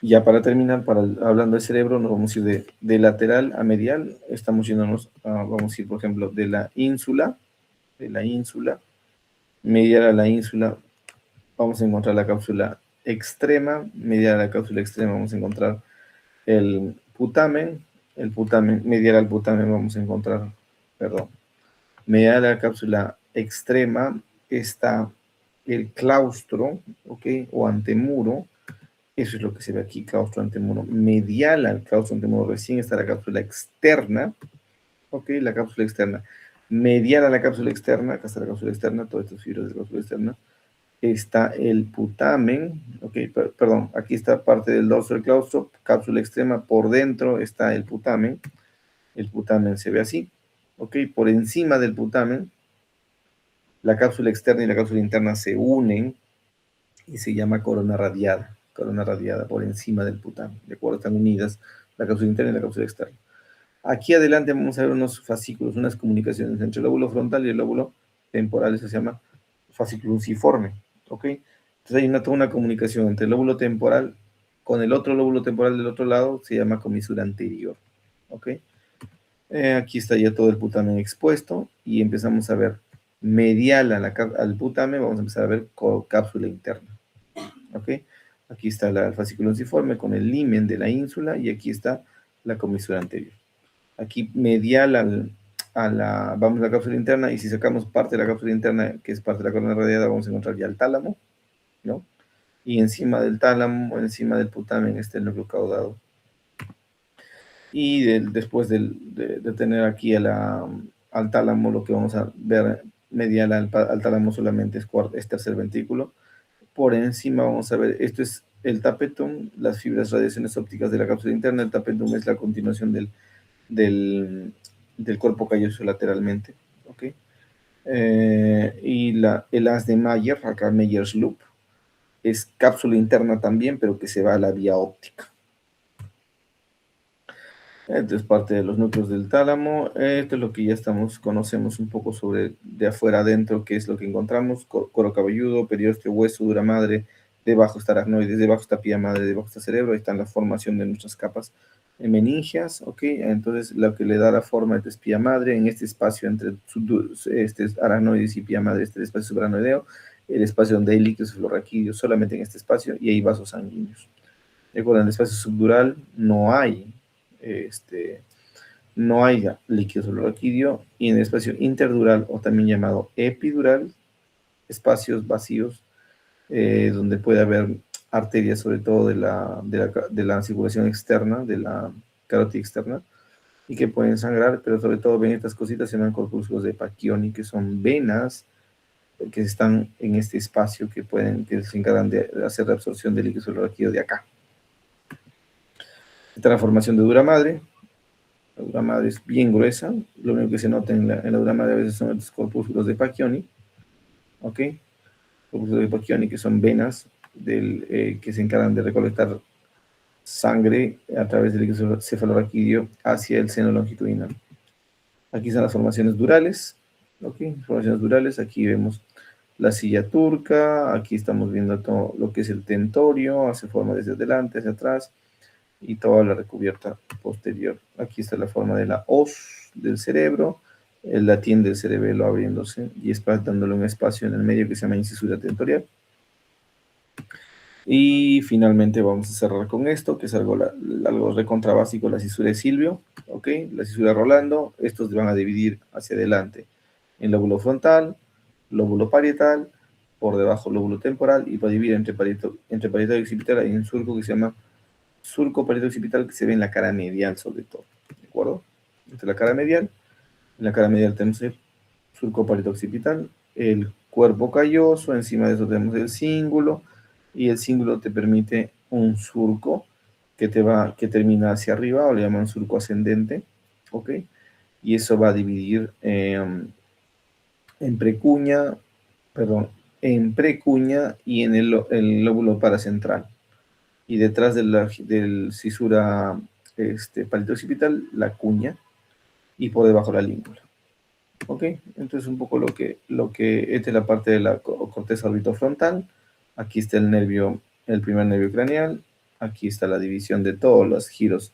Ya para terminar, hablando del cerebro, nos vamos a ir de lateral a medial. Estamos yéndonos, vamos a ir, por ejemplo, de la ínsula, medial a la ínsula, vamos a encontrar la cápsula extrema, medial a la cápsula extrema vamos a encontrar el putamen, medial al putamen vamos a encontrar, perdón, medial a la cápsula extrema está el claustro, ¿ok? O antemuro, eso es lo que se ve aquí, claustro antemuro. Medial al claustro antemuro recién está la cápsula externa, ¿ok? La cápsula externa. Medial a la cápsula externa, acá está la cápsula externa, todas estas fibras de la cápsula externa, está el putamen, ok, perdón, aquí está parte del dorso del claustro, cápsula extrema, por dentro está el putamen se ve así, ok, por encima del putamen, la cápsula externa y la cápsula interna se unen y se llama corona radiada por encima del putamen, de acuerdo, están unidas la cápsula interna y la cápsula externa. Aquí adelante vamos a ver unos fascículos, unas comunicaciones entre el lóbulo frontal y el lóbulo temporal, eso se llama fascículo unciforme, ¿ok? Entonces hay toda una comunicación entre el lóbulo temporal con el otro lóbulo temporal del otro lado, se llama comisura anterior, ¿ok? Aquí está ya todo el putamen expuesto y empezamos a ver medial al putamen, vamos a empezar a ver cápsula interna, ¿ok? Aquí está el fascículo unciforme con el limen de la ínsula y aquí está la comisura anterior. Aquí medial vamos a la cápsula interna y si sacamos parte de la cápsula interna, que es parte de la corona radiada, vamos a encontrar ya el tálamo, ¿no? Y encima del tálamo, encima del putamen, está el núcleo caudado. Y después de tener aquí al tálamo, lo que vamos a ver medial al tálamo solamente es tercer ventrículo. Por encima vamos a ver, esto es el tapetum, las fibras radiaciones ópticas de la cápsula interna. El tapetum es la continuación del cuerpo calloso lateralmente, ¿ok? Y el haz de Mayer, acá Meyer's Loop, es cápsula interna también, pero que se va a la vía óptica. Esto es parte de los núcleos del tálamo. Esto es lo que ya conocemos un poco sobre de afuera adentro, que es lo que encontramos: cuero cabelludo, periósteo, hueso, dura madre, debajo está aracnoides, debajo está pía madre, debajo está cerebro. Ahí está la formación de nuestras capas meningias, ¿ok? Entonces, lo que le da la forma es pía madre. En este espacio entre aracnoides y pía madre está el espacio subaracnoideo, el espacio donde hay líquidos cefalorraquídeos, solamente en este espacio, y hay vasos sanguíneos. De acuerdo, en el espacio subdural no hay líquido cefalorraquídeo, y en el espacio interdural, o también llamado epidural, espacios vacíos donde puede haber arterias, sobre todo de la circulación externa, de la carótida externa, y que pueden sangrar, pero sobre todo ven estas cositas, se llaman corpúsculos de Pacchioni, que son venas que están en este espacio que se encargan de hacer la absorción del líquido cefalorraquídeo de acá. Esta es la formación de dura madre. La dura madre es bien gruesa. Lo único que se nota en la dura madre a veces son estos corpúsculos de Pacchioni. ¿Ok? Corpúsculos de Pacchioni, que son venas que se encargan de recolectar sangre a través del líquido cefalorraquídeo hacia el seno longitudinal. Aquí están las formaciones durales. ¿Ok? Formaciones durales. Aquí vemos la silla turca. Aquí estamos viendo todo lo que es el tentorio. Se forma desde adelante hacia atrás, y toda la recubierta posterior. Aquí está la forma de la hoz del cerebro, el latín del cerebelo abriéndose y dándole un espacio en el medio que se llama incisura tentorial. Y finalmente vamos a cerrar con esto, que es algo recontra básico: la cisura de Silvio, ¿ok? La cisura Rolando. Estos van a dividir hacia adelante en lóbulo frontal, lóbulo parietal, por debajo lóbulo temporal, y para dividir entre parietal y occipital hay un surco que se llama surco parietal occipital, que se ve en la cara medial sobre todo, ¿de acuerdo? Entre la cara medial, en la cara medial tenemos el surco parietal occipital, el cuerpo calloso, encima de eso tenemos el cíngulo, y el cíngulo te permite un surco que termina hacia arriba, o le llaman surco ascendente, ¿ok? Y eso va a dividir en precuña, perdón, en precuña y en el lóbulo paracentral. Y detrás de del cisura palito occipital, la cuña, y por debajo la língula. ¿Ok? Entonces un poco esta es la parte de la corteza orbitofrontal. Aquí está el nervio, el primer nervio craneal. Aquí está la división de todos los giros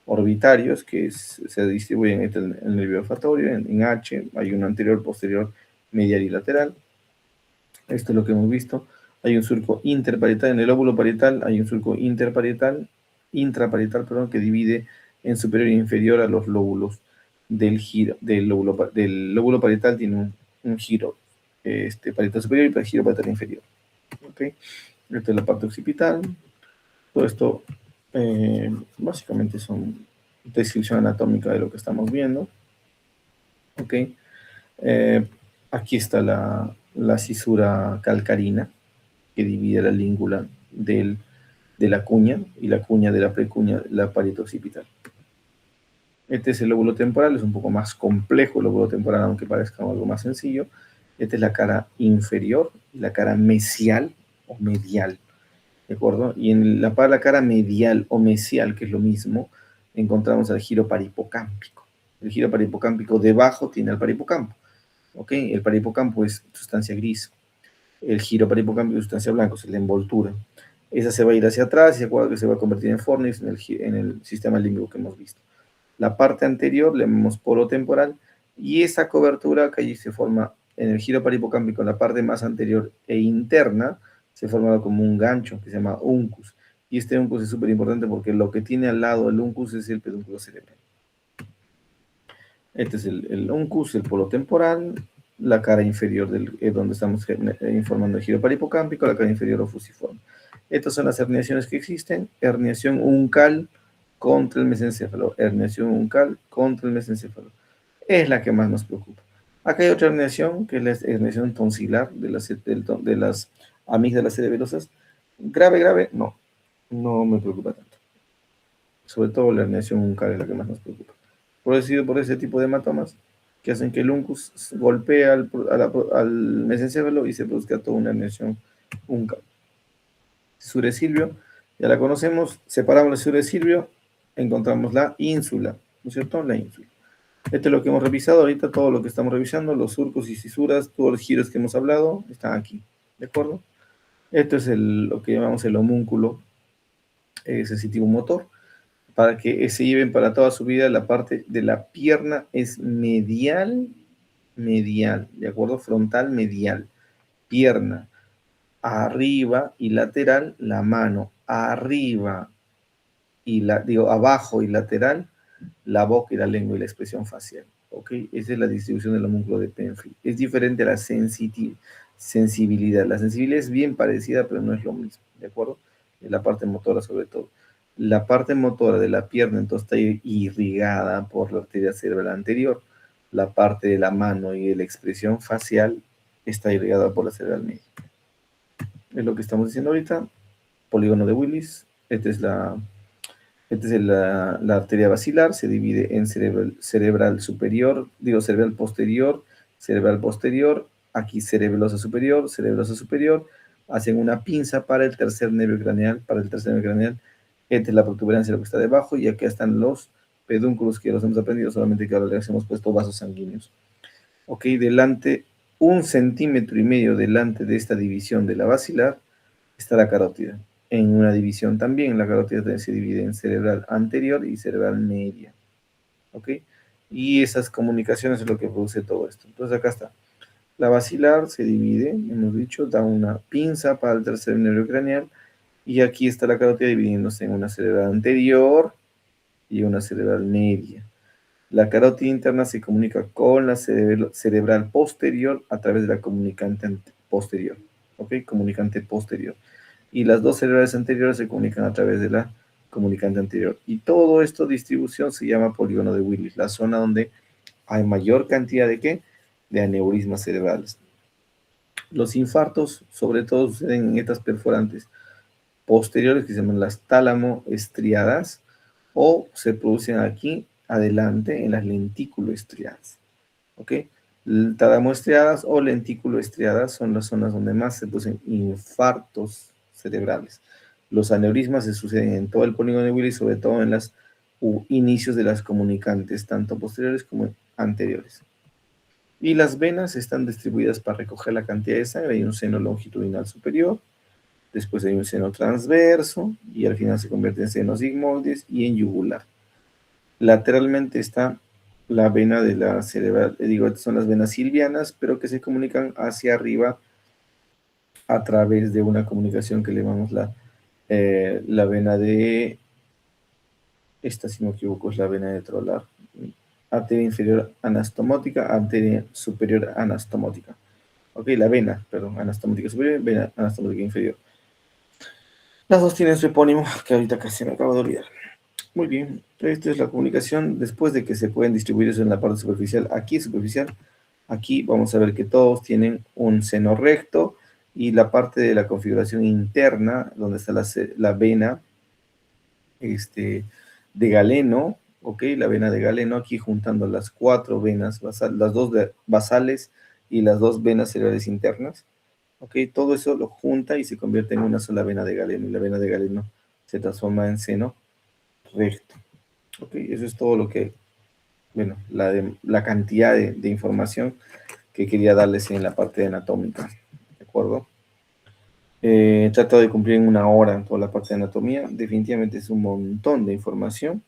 orbitarios que se distribuyen entre el nervio olfatorio en H. Hay uno anterior, posterior, medial y lateral. Esto es lo que hemos visto. Hay un surco interparietal en el lóbulo parietal, hay un surco intraparietal, perdón, que divide en superior e inferior a los lóbulos del lóbulo parietal. Tiene un giro parietal superior y giro parietal inferior. ¿Okay? Esta es la parte occipital. Todo esto básicamente son descripción anatómica de lo que estamos viendo. ¿Ok? Aquí está la cisura calcarina que divide la língula de la cuña y la cuña de la precuña, la parieto occipital. Este es el lóbulo temporal, es un poco más complejo el lóbulo temporal, aunque parezca algo más sencillo. Esta es la cara inferior, la cara mesial o medial, ¿de acuerdo? Y para la cara medial o mesial, que es lo mismo, encontramos el giro parihipocámpico. El giro parihipocámpico debajo tiene el parihipocampo, ¿ok? El parihipocampo es sustancia gris. El giro parihipocámpico es sustancia blanca, es la envoltura. Esa se va a ir hacia atrás y se acuerda que se va a convertir en fornix en el sistema límbico que hemos visto. La parte anterior le llamamos polo temporal, y esa cobertura que allí se forma en el giro parihipocámpico, en la parte más anterior e interna, se forma como un gancho que se llama uncus. Y este uncus es súper importante porque lo que tiene al lado del uncus es el pedúnculo cerebral. Este es el uncus, el polo temporal, la cara inferior donde estamos informando el giro parihipocámpico, la cara inferior o fusiforme. Estas son las herniaciones que existen. Herniación uncal contra el mesencéfalo. Herniación uncal contra el mesencéfalo. Es la que más nos preocupa. Acá hay otra herniación, que es la herniación tonsilar de las amígdalas cerebelosas. Grave, no me preocupa tanto. Sobre todo la herniación uncal es la que más nos preocupa. Producido por ese tipo de hematomas que hacen que el uncus golpee al mesencéfalo y se produzca toda una herniación uncal. Cisura de Silvio, ya la conocemos. Separamos la cisura de Silvio, encontramos la ínsula, ¿no es cierto? La ínsula. Esto es lo que hemos revisado ahorita, todo lo que estamos revisando, los surcos y cisuras, todos los giros que hemos hablado, están aquí, ¿de acuerdo? Esto es lo que llamamos el homúnculo sensitivo motor. Para que se lleven para toda su vida, la parte de la pierna es medial, ¿de acuerdo? Frontal, medial. Pierna arriba y lateral, la mano arriba abajo y lateral, la boca y la lengua y la expresión facial. ¿Ok? Esa es la distribución del homúnculo de Penfield. Es diferente a la sensibilidad. La sensibilidad es bien parecida, pero no es lo mismo, ¿de acuerdo? La parte motora sobre todo. La parte motora de la pierna entonces está irrigada por la arteria cerebral anterior. La parte de la mano y de la expresión facial está irrigada por la cerebral media. Es lo que estamos diciendo ahorita. Polígono de Willis. Esta es la arteria basilar. Se divide en cerebral superior, cerebral posterior, aquí cerebelosa superior, hacen una pinza para el tercer nervio craneal, esta es la protuberancia, lo que está debajo, y acá están los pedúnculos que ya los hemos aprendido, solamente que ahora les hemos puesto vasos sanguíneos. Ok, delante, 1,5 centímetros delante de esta división de la basilar, está la carótida. En una división también, la carótida se divide en cerebral anterior y cerebral media. ¿Ok? Y esas comunicaciones es lo que produce todo esto. Entonces acá está. La basilar se divide, hemos dicho, da una pinza para el tercer nervio craneal, y aquí está la carótida dividiéndose en una cerebral anterior y una cerebral media. La carótida interna se comunica con la cerebral posterior a través de la comunicante posterior, ¿ok? Comunicante posterior. Y las dos cerebrales anteriores se comunican a través de la comunicante anterior. Y todo esto distribución se llama polígono de Willis, la zona donde hay mayor cantidad de ¿qué? De aneurismas cerebrales. Los infartos, sobre todo, suceden en estas perforantes posteriores que se llaman las tálamo estriadas o se producen aquí adelante en las lentículo estriadas. ¿Ok? Tálamo estriadas o lentículo estriadas son las zonas donde más se producen infartos cerebrales. Los aneurismas se suceden en todo el polígono de Willis, sobre todo en los inicios de las comunicantes, tanto posteriores como anteriores. Y las venas están distribuidas para recoger la cantidad de sangre. Hay un seno longitudinal superior, después hay un seno transverso, y al final se convierte en seno sigmoides y en yugular. Lateralmente está la vena de la cerebral, digo, estas son las venas silvianas, pero que se comunican hacia arriba a través de una comunicación que le llamamos la vena de, esta si no me equivoco es la vena de Trolar, arteria inferior anastomótica, arteria superior anastomótica. Ok, la vena, perdón, anastomótica superior, vena anastomótica inferior. Las dos tienen su epónimo, que ahorita casi me acabo de olvidar. Muy bien, esta es la comunicación después de que se pueden distribuir eso en la parte superficial. Aquí superficial, aquí vamos a ver que todos tienen un seno recto y la parte de la configuración interna, donde está la vena de Galeno, ok, la vena de Galeno, aquí juntando las cuatro venas basales, las dos basales y las dos venas cerebrales internas, ok, todo eso lo junta y se convierte en una sola vena de Galeno, y la vena de Galeno se transforma en seno recto. Ok, eso es todo lo que, bueno, la cantidad de información que quería darles en la parte anatómica, ¿de acuerdo? He tratado de cumplir en una hora en toda la parte de anatomía. Definitivamente es un montón de información.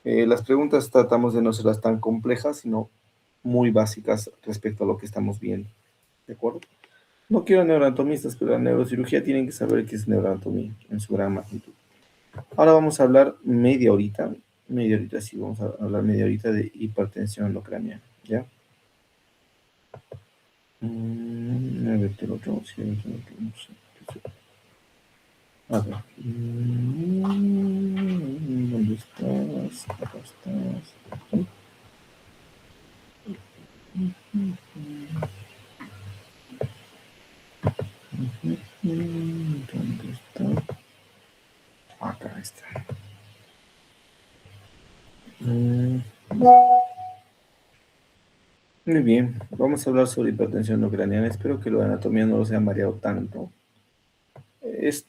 Las preguntas tratamos de no serlas tan complejas, sino muy básicas respecto a lo que estamos viendo. ¿De acuerdo? No quiero neuroanatomistas, pero la neurocirugía tienen que saber qué es neuroanatomía en su gran magnitud. Ahora vamos a hablar media horita sí, vamos a hablar media horita de hipertensión endocraniana, ¿ya? A ver, te lo tengo, sí, no sé. A ver. ¿Dónde estás? Acá estás. ¿Dónde está? Acá está. Muy bien, vamos a hablar sobre hipertensión no craneana. Espero que lo de anatomía no los haya mareado tanto. Es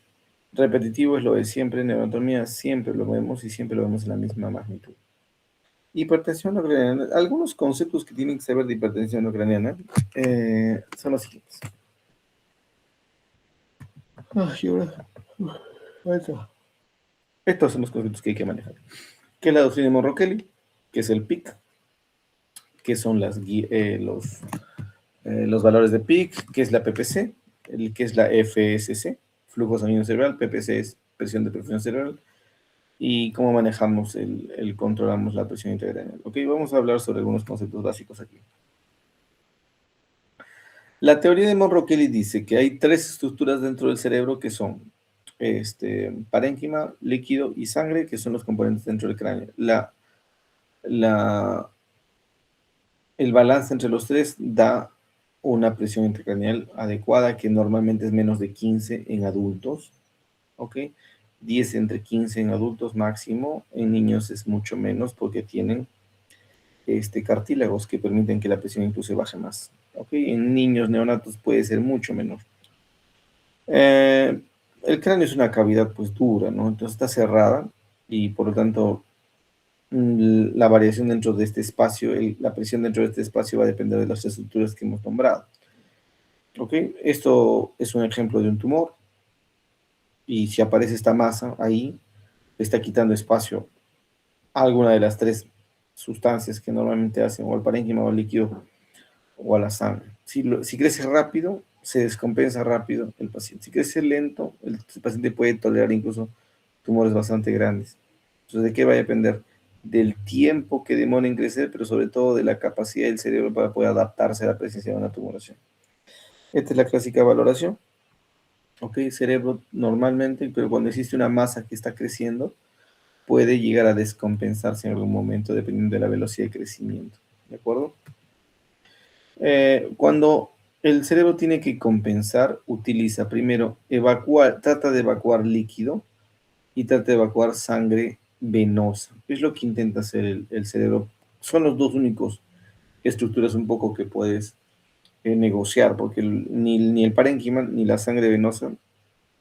repetitivo, es lo de siempre. En anatomía siempre lo vemos y siempre lo vemos en la misma magnitud. Hipertensión no craneana. Algunos conceptos que tienen que saber de hipertensión no craneana son los siguientes. Estos son los conceptos que hay que manejar. ¿Qué es la doctrina de Monro-Kelly? ¿Qué es el PIC? ¿Qué son los valores de PIC? ¿Qué es la PPC? ¿Qué es la FSC? Flujo sanguíneo cerebral. PPC es presión de perfusión cerebral. Y cómo manejamos controlamos la presión intracraneal. Ok, vamos a hablar sobre algunos conceptos básicos aquí. La teoría de Monro-Kelly dice que hay tres estructuras dentro del cerebro que son parénquima, líquido y sangre, que son los componentes dentro del cráneo. El balance entre los tres da una presión intracraneal adecuada, que normalmente es menos de 15 en adultos, ¿ok? 10 entre 15 en adultos máximo, en niños es mucho menos porque tienen cartílagos que permiten que la presión incluso baje más, ¿ok? En niños neonatos puede ser mucho menor. El cráneo es una cavidad pues dura, ¿no? Entonces está cerrada y por lo tanto la variación dentro de este espacio, la presión dentro de este espacio va a depender de las estructuras que hemos nombrado. ¿Ok? Esto es un ejemplo de un tumor y si aparece esta masa ahí, está quitando espacio a alguna de las tres sustancias que normalmente hacen o al parénquima o al líquido o a la sangre. Si crece rápido, se descompensa rápido el paciente. Si crece lento, el paciente puede tolerar incluso tumores bastante grandes. Entonces, ¿de qué va a depender? del tiempo que demora en crecer, pero sobre todo de la capacidad del cerebro para poder adaptarse a la presencia de una tumoración. Esta es la clásica valoración. Ok, el cerebro normalmente, pero cuando existe una masa que está creciendo, puede llegar a descompensarse en algún momento dependiendo de la velocidad de crecimiento. ¿De acuerdo? Cuando el cerebro tiene que compensar, utiliza primero trata de evacuar líquido y trata de evacuar sangre venosa. Es lo que intenta hacer el cerebro. Son los dos únicos estructuras un poco que puedes negociar, porque ni el parénquima ni la sangre venosa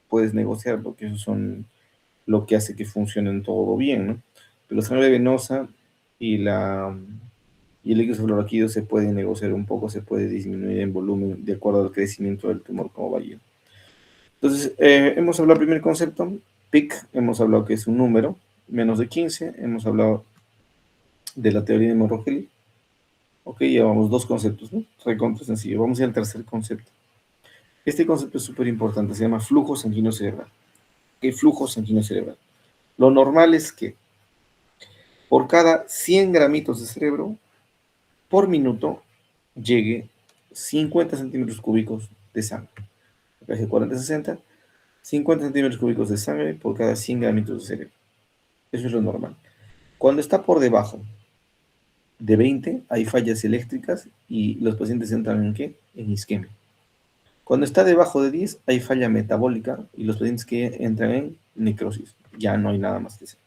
puedes negociar, porque esos son lo que hace que funcionen todo bien, ¿no? Pero la sangre venosa y y el líquido cefalorraquídeo se pueden negociar un poco, se puede disminuir en volumen de acuerdo al crecimiento del tumor como vaya. Entonces, hemos hablado del primer concepto, PIC, hemos hablado que es un número, menos de 15, hemos hablado de la teoría de Morrogeli. Ok, llevamos dos conceptos, ¿no? Recontra sencillo. Vamos a ir al tercer concepto. Este concepto es súper importante, se llama flujo sanguíneo cerebral. ¿Qué flujo sanguíneo cerebral? Lo normal es que por cada 100 gramitos de cerebro por minuto llegue 50 centímetros cúbicos de sangre. Acá 40, 60, 50 centímetros cúbicos de sangre por cada 100 gramitos de cerebro. Eso es lo normal. Cuando está por debajo de 20, hay fallas eléctricas y los pacientes entran en ¿qué? En isquemia. Cuando está debajo de 10, hay falla metabólica y los pacientes que entran en necrosis. Ya no hay nada más que hacer.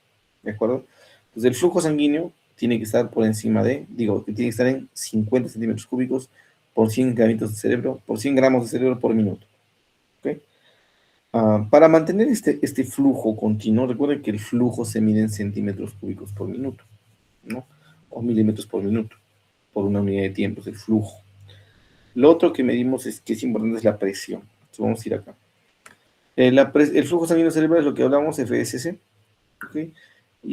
¿De acuerdo? Entonces, el flujo sanguíneo tiene que estar por encima que tiene que estar en 50 centímetros cúbicos por 100 gramitos de cerebro, por 100 gramos de cerebro por minuto. ¿Okay? Para mantener este flujo continuo, recuerden que el flujo se mide en centímetros cúbicos por minuto, ¿no? O milímetros por minuto, por una unidad de tiempo, es el flujo. Lo otro que medimos que es importante es la presión. Entonces vamos a ir acá. El flujo sanguíneo cerebral es lo que hablamos, FSC. ¿Okay?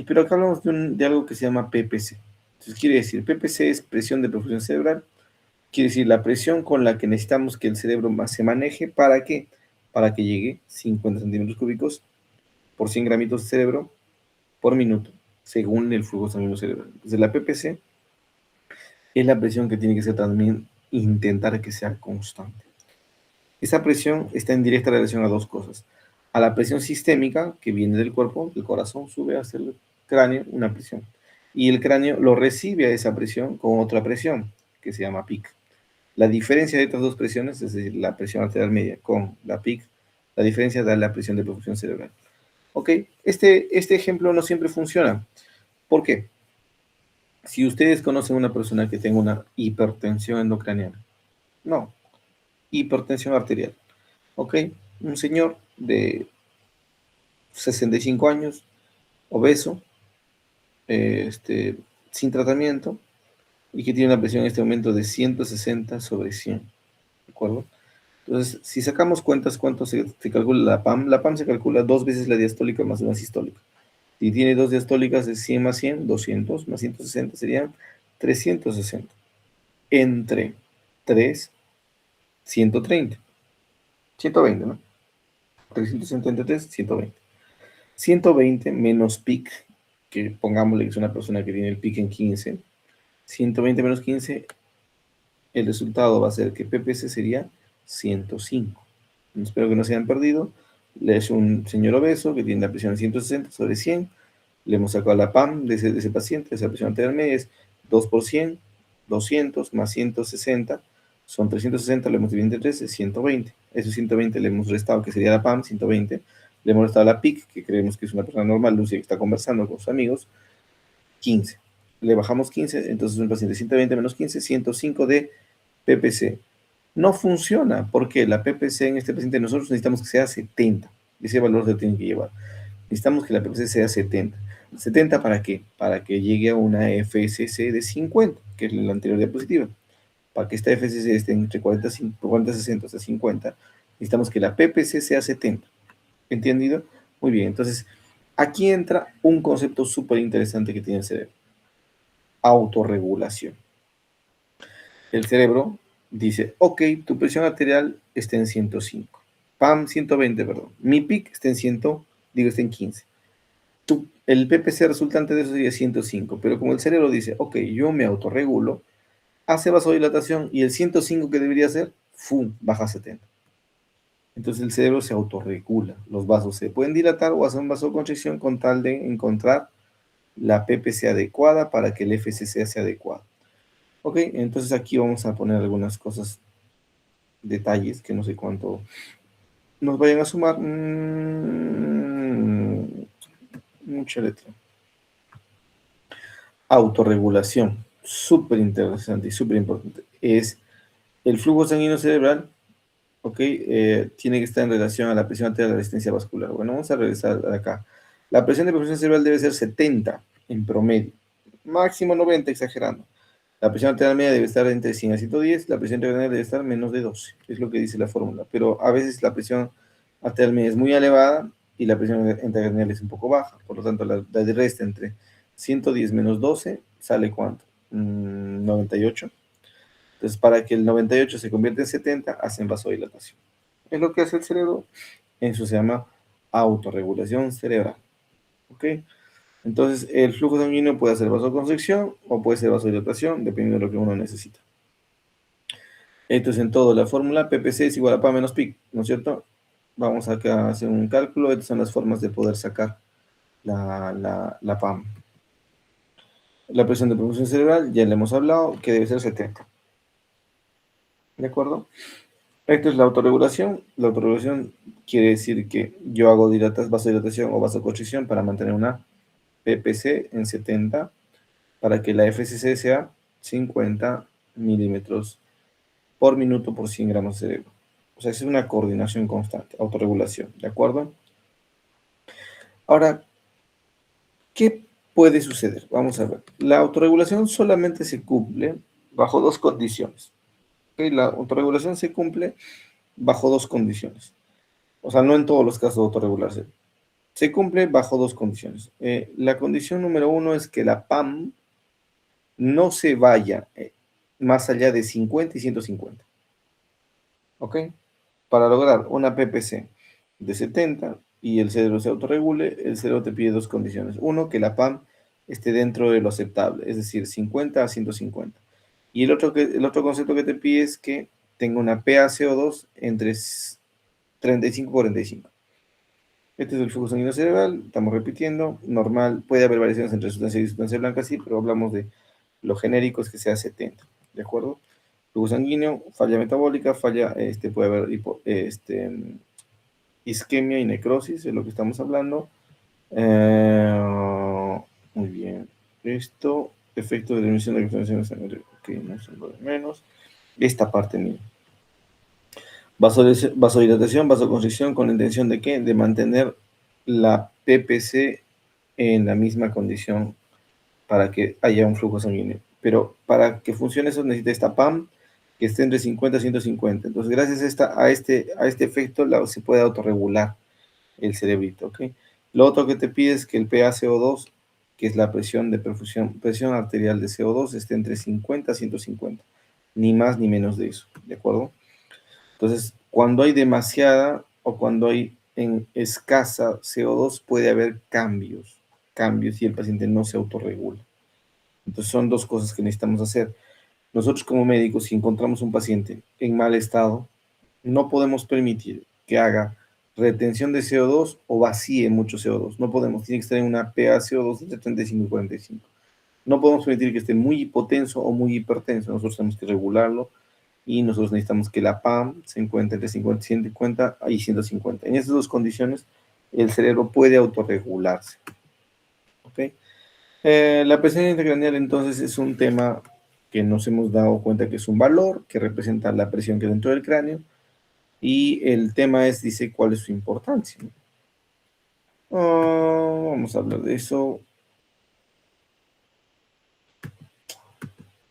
Pero acá hablamos de algo que se llama PPC. Entonces quiere decir, PPC es presión de perfusión cerebral. Quiere decir la presión con la que necesitamos que el cerebro se maneje. ¿Para qué? Para que llegue 50 centímetros cúbicos por 100 gramitos de cerebro por minuto, según el flujo sanguíneo cerebral. Entonces la PPC es la presión que tiene que ser también intentar que sea constante. Esa presión está en directa relación a dos cosas. A la presión sistémica que viene del cuerpo, el corazón sube hacia el cráneo una presión. Y el cráneo lo recibe a esa presión con otra presión, que se llama PIC. La diferencia de estas dos presiones, es decir, la presión arterial media con la PIC, la diferencia da la presión de perfusión cerebral. Ok, este ejemplo no siempre funciona. ¿Por qué? Si ustedes conocen a una persona que tenga una hipertensión endocraniana, no, hipertensión arterial. ¿Ok? Un señor de 65 años, obeso, sin tratamiento y que tiene una presión en este momento de 160/100. ¿De acuerdo? Entonces, si sacamos cuentas, ¿cuánto se calcula la PAM? La PAM se calcula 2 veces la diastólica más una sistólica. Si tiene dos diastólicas de 100 más 100, 200 más 160 serían 360. Entre 3, 130. 120, ¿no? 363, 120. 120 menos PIC, que pongámosle que es una persona que tiene el PIC en 15. 120 menos 15, el resultado va a ser que PPC sería 105. Espero que no se hayan perdido. Es un señor obeso que tiene la presión en 160/100. Le hemos sacado la PAM de ese paciente, esa presión arterial media es 2 por 100, 200 más 160, son 360, lo hemos dividido entre 3, es 120. Esos 120 le hemos restado, que sería la PAM, 120. Le hemos restado la PIC, que creemos que es una persona normal, Lucy, que está conversando con sus amigos, 15. Le bajamos 15, entonces un paciente 120 menos 15, 105 de PPC. No funciona, porque la PPC en este paciente nosotros necesitamos que sea 70. Ese valor se tiene que llevar. Necesitamos que la PPC sea 70. ¿70 para qué? Para que llegue a una FSC de 50, que es la anterior diapositiva. Para que esta FSC esté entre 40, 60 hasta 50, necesitamos que la PPC sea 70. ¿Entendido? Muy bien, entonces aquí entra un concepto súper interesante que tiene el cerebro. Autorregulación. El cerebro dice, ok, tu presión arterial está en 105. PAM 120, perdón. Mi PIC está en 100, está en 15. el PPC resultante de eso sería 105, pero como el cerebro dice, ok, yo me autorregulo, hace vasodilatación y el 105 que debería ser, ¡fum!, baja a 70. Entonces el cerebro se autorregula, los vasos se pueden dilatar o hacer vasoconstricción con tal de encontrar la PPC adecuada para que el FCC sea adecuado. Ok, entonces aquí vamos a poner algunas cosas, detalles, que no sé cuánto nos vayan a sumar. Mucha letra. Autorregulación, súper interesante y súper importante, es el flujo sanguíneo cerebral, ¿ok? Tiene que estar en relación a la presión arterial y la resistencia vascular. Bueno, vamos a regresar acá. La presión de perfusión cerebral debe ser 70 en promedio, máximo 90 exagerando. La presión arterial media debe estar entre 100 a 110, la presión intracraneal debe estar menos de 12, es lo que dice la fórmula. Pero a veces la presión arterial media es muy elevada y la presión intracraneal es un poco baja. Por lo tanto, la resta entre 110 menos 12, ¿sale cuánto? 98. Entonces, para que el 98 se convierta en 70, hacen vasodilatación. Es lo que hace el cerebro. Eso se llama autorregulación cerebral. ¿Ok? Entonces, el flujo sanguíneo puede ser vasoconstricción o puede ser vasodilatación, dependiendo de lo que uno necesita. Esto es en todo. La fórmula PPC es igual a PA menos PIC, ¿no es cierto? Vamos acá a hacer un cálculo. Estas son las formas de poder sacar la PAM. La presión de perfusión cerebral, ya le hemos hablado, que debe ser 70. ¿De acuerdo? Esto es la autorregulación. La autorregulación quiere decir que yo hago vasodilatación o vasoconstricción para mantener una PPC en 70 para que la FCC sea 50 milímetros por minuto por 100 gramos de cerebro. O sea, es una coordinación constante, autorregulación, ¿de acuerdo? Ahora, ¿qué puede suceder? Vamos a ver. La autorregulación solamente se cumple bajo dos condiciones. ¿Ok? La autorregulación se cumple bajo dos condiciones. O sea, no en todos los casos de autorregularse. Se cumple bajo dos condiciones. La condición número uno es que la PAM no se vaya más allá de 50 y 150. ¿Ok? Para lograr una PPC de 70 y el cerebro se autorregule, el cerebro te pide dos condiciones. Uno, que la PAM esté dentro de lo aceptable, es decir, 50 a 150. Y el otro concepto que te pide es que tenga una PaCO2 entre 35 y 45. Este es el flujo sanguíneo cerebral, estamos repitiendo, normal, puede haber variaciones entre sustancia y sustancia blanca, sí, pero hablamos de lo genérico es que sea 70, ¿de acuerdo? Flujo sanguíneo, falla metabólica, puede haber isquemia y necrosis, es lo que estamos hablando. Muy bien. Esto, efecto de disminución de la inflamación de sangre, ok, no es lo de menos. Esta parte mía. Vasodilatación, vasoconstricción, ¿con la intención de qué? De mantener la PPC en la misma condición para que haya un flujo sanguíneo. Pero para que funcione eso necesita esta PAM que esté entre 50 y 150. Entonces, gracias a este efecto, se puede autorregular el cerebrito, ¿ok? Lo otro que te pide es que el PaCO2, que es la presión de perfusión, presión arterial de CO2, esté entre 50 a 150. Ni más ni menos de eso, ¿de acuerdo? Entonces, cuando hay demasiada o cuando hay en escasa CO2, puede haber cambios y el paciente no se autorregula. Entonces, son dos cosas que necesitamos hacer. Nosotros como médicos, si encontramos un paciente en mal estado, no podemos permitir que haga retención de CO2 o vacíe mucho CO2. No podemos, tiene que estar en una PaCO2 entre 35 y 45. No podemos permitir que esté muy hipotenso o muy hipertenso. Nosotros tenemos que regularlo y nosotros necesitamos que la PAM se encuentre entre 50 y 150 y 150. En esas dos condiciones, el cerebro puede autorregularse. ¿Ok? La presión intracraneal entonces es un tema que nos hemos dado cuenta que es un valor que representa la presión que hay dentro del cráneo y el tema es, dice, cuál es su importancia. Vamos a hablar de eso.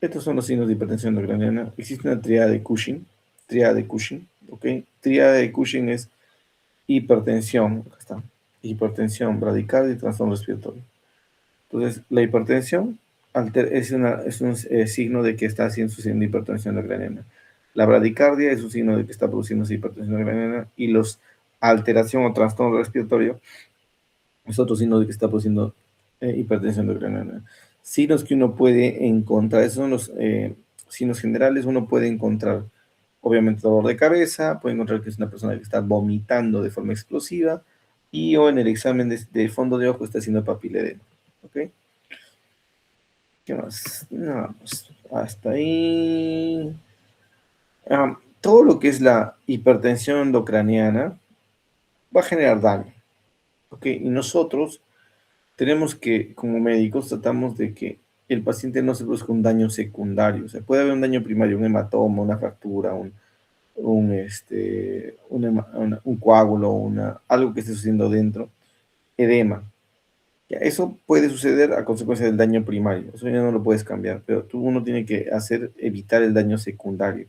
Estos son los signos de hipertensión intracraneana. Existe una tríada de Cushing, ¿ok? Tríada de Cushing es hipertensión, acá está, hipertensión, bradicardia y trastorno respiratorio. Entonces, la hipertensión es un signo de que está haciendo sucediendo hipertensión intracraneana. La bradicardia es un signo de que está produciendo hipertensión intracraneana y los alteración o trastorno respiratorio es otro signo de que está produciendo hipertensión ucraniana. Signos que uno puede encontrar, esos son los signos generales, uno puede encontrar, obviamente, dolor de cabeza, puede encontrar que es una persona que está vomitando de forma explosiva, y o en el examen de fondo de ojo está haciendo papiledema. ¿Ok? ¿Qué más? No, pues, hasta ahí. Todo lo que es la hipertensión endocraniana va a generar daño. ¿Ok? Y nosotros tenemos que, como médicos, tratamos de que el paciente no se produzca un daño secundario. O sea, puede haber un daño primario, un hematoma, una fractura, un coágulo, algo que esté sucediendo dentro, edema. Ya, eso puede suceder a consecuencia del daño primario. Eso ya no lo puedes cambiar, pero uno tiene que evitar el daño secundario.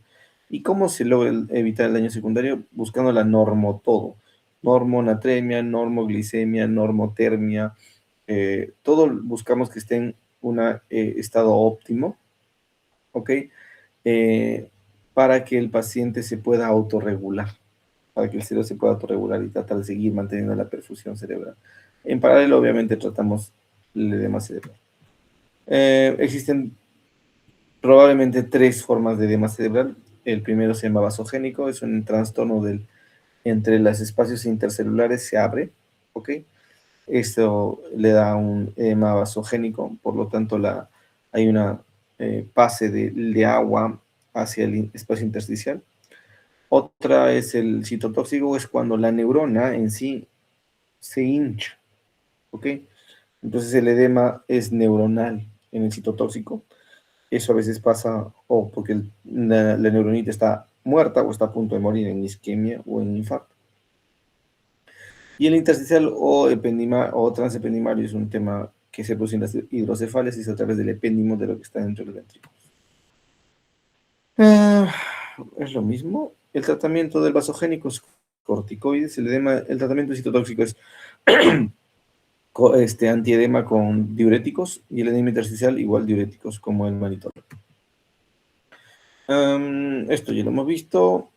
¿Y cómo se logra evitar el daño secundario? Buscando la normotodo. Normonatremia, normoglicemia, normotermia, todo buscamos que esté en un estado óptimo, ¿ok? Eh, para que el paciente se pueda autorregular, para que el cerebro se pueda autorregular y tratar de seguir manteniendo la perfusión cerebral. En paralelo, obviamente, tratamos el edema cerebral. Existen probablemente tres formas de edema cerebral. El primero se llama vasogénico, es un trastorno entre los espacios intercelulares se abre, ¿ok? Esto le da un edema vasogénico, por lo tanto hay una pase de agua hacia el espacio intersticial. Otra es el citotóxico, es cuando la neurona en sí se hincha, ¿ok? Entonces el edema es neuronal en el citotóxico. Eso a veces pasa o porque la neuronita está muerta o está a punto de morir en isquemia o en infarto. Y el intersticial o transependimario es un tema que se produce en las hidrocefales y a través del epéndimo de lo que está dentro del ventrículo. Es lo mismo. El tratamiento del vasogénico es corticoides. El tratamiento citotóxico es antiedema con diuréticos y el edema intersticial igual diuréticos como el mannitol. Esto ya lo hemos visto.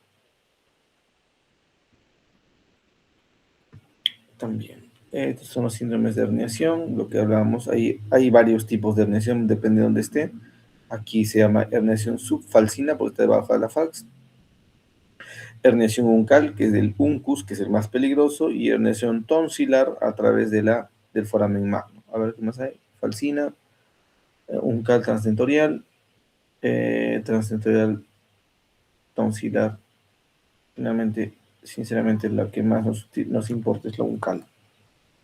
También. Estos son los síndromes de herniación, lo que hablábamos. Hay varios tipos de herniación, depende de dónde esté. Aquí se llama herniación subfalcina, porque está debajo de la falx. Herniación uncal, que es del uncus, que es el más peligroso. Y herniación tonsilar a través del foramen magno. A ver qué más hay. Falcina, uncal transtentorial, transtentorial tonsilar. Finalmente, sinceramente, lo que más nos importa es la uncal,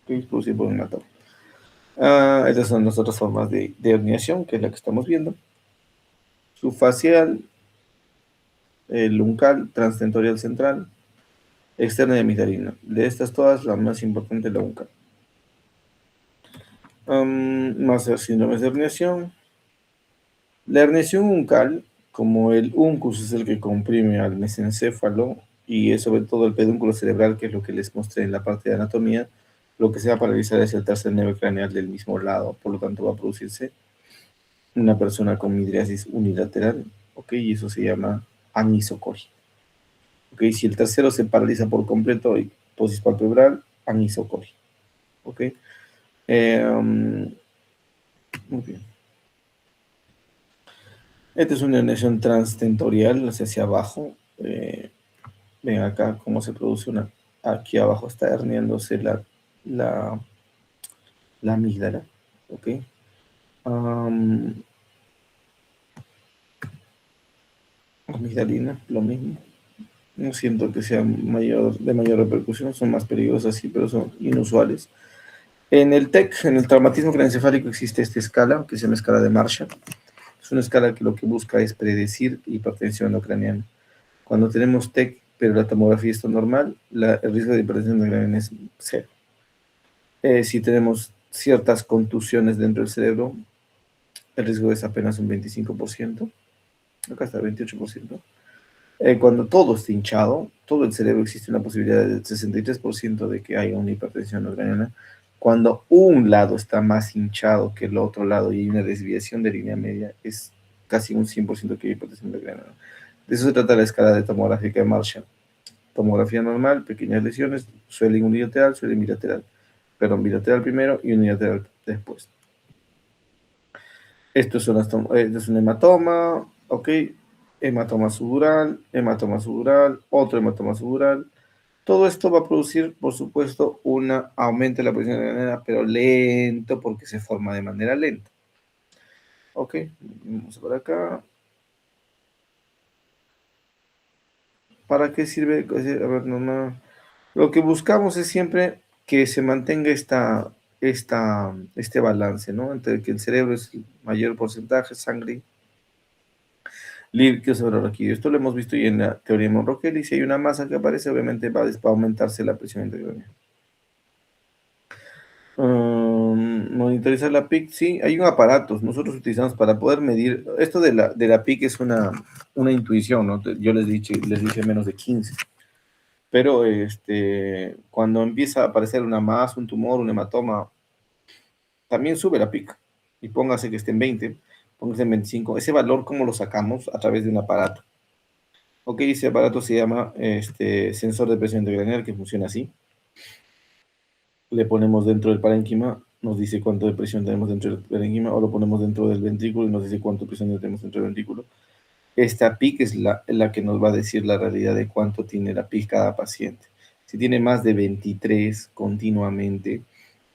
que es producido por un atado. Estas son las otras formas de herniación, que es la que estamos viendo. Subfacial, uncal, transtentorial central, externa y amigdalina. De estas todas, la más importante es la uncal. Más síndromes de herniación. La herniación uncal, como el uncus es el que comprime al mesencéfalo y es sobre todo el pedúnculo cerebral, que es lo que les mostré en la parte de anatomía, lo que se va a paralizar es el tercer nervio craneal del mismo lado, por lo tanto va a producirse una persona con midriasis unilateral, ¿ok? Y eso se llama anisocoria. ¿Ok? Si el tercero se paraliza por completo, hiposis palpebral, anisocoria. ¿Ok? Muy bien. Esta es una herniación transtentorial hacia abajo. Ven acá cómo se produce una. Aquí abajo está herniándose la, la amígdala. ¿Ok? Amigdalina, lo mismo. No siento que sea de mayor repercusión, son más peligrosas, sí, pero son inusuales. En el TEC, en el traumatismo craneoencefálico, existe esta escala que se llama escala de Marshall. Es una escala que lo que busca es predecir hipertensión endocraniana. Cuando tenemos TEC, pero la tomografía está normal, el riesgo de hipertensión endocraniana es cero. Si tenemos ciertas contusiones dentro del cerebro, el riesgo es apenas un 25%. Acá está, 28%. Cuando todo está hinchado, todo el cerebro, existe una posibilidad del 63% de que haya una hipertensión endocraniana. Cuando un lado está más hinchado que el otro lado y hay una desviación de línea media, es casi un 100% que hay hipertensión endocraniana. De eso se trata la escala de tomográfica de Marshall. Tomografía normal, pequeñas lesiones, swelling unilateral, swelling bilateral. perdón, bilateral primero y unilateral después. Esto es un hematoma, ok, hematoma subdural, otro hematoma subdural. Todo esto va a producir, por supuesto, una aumento de la presión de la granela, pero lento porque se forma de manera lenta. Ok, vamos por acá. ¿Para qué sirve? A ver, lo que buscamos es siempre que se mantenga este balance, ¿no? Entre que el cerebro es el mayor porcentaje, sangre líquido cerebroquídeo. Esto lo hemos visto ya en la teoría de Monroe-Kelly. Si hay una masa que aparece, obviamente va a aumentarse la presión intracraneal. Monitorizar la PIC, sí, hay un aparato, nosotros utilizamos para poder medir, esto de la PIC es una intuición, ¿no? Yo les dije menos de 15, pero cuando empieza a aparecer una masa, un tumor, un hematoma, también sube la PIC, y póngase que esté en 20, póngase en 25, ese valor, ¿cómo lo sacamos? A través de un aparato. Ok, ese aparato se llama sensor de presión intracraneal, que funciona así. Le ponemos dentro del parénquima, nos dice cuánto de presión tenemos dentro del parénquima, o lo ponemos dentro del ventrículo y nos dice cuánto presión tenemos dentro del ventrículo. Esta PIC es la que nos va a decir la realidad de cuánto tiene la PIC cada paciente. Si tiene más de 23 continuamente,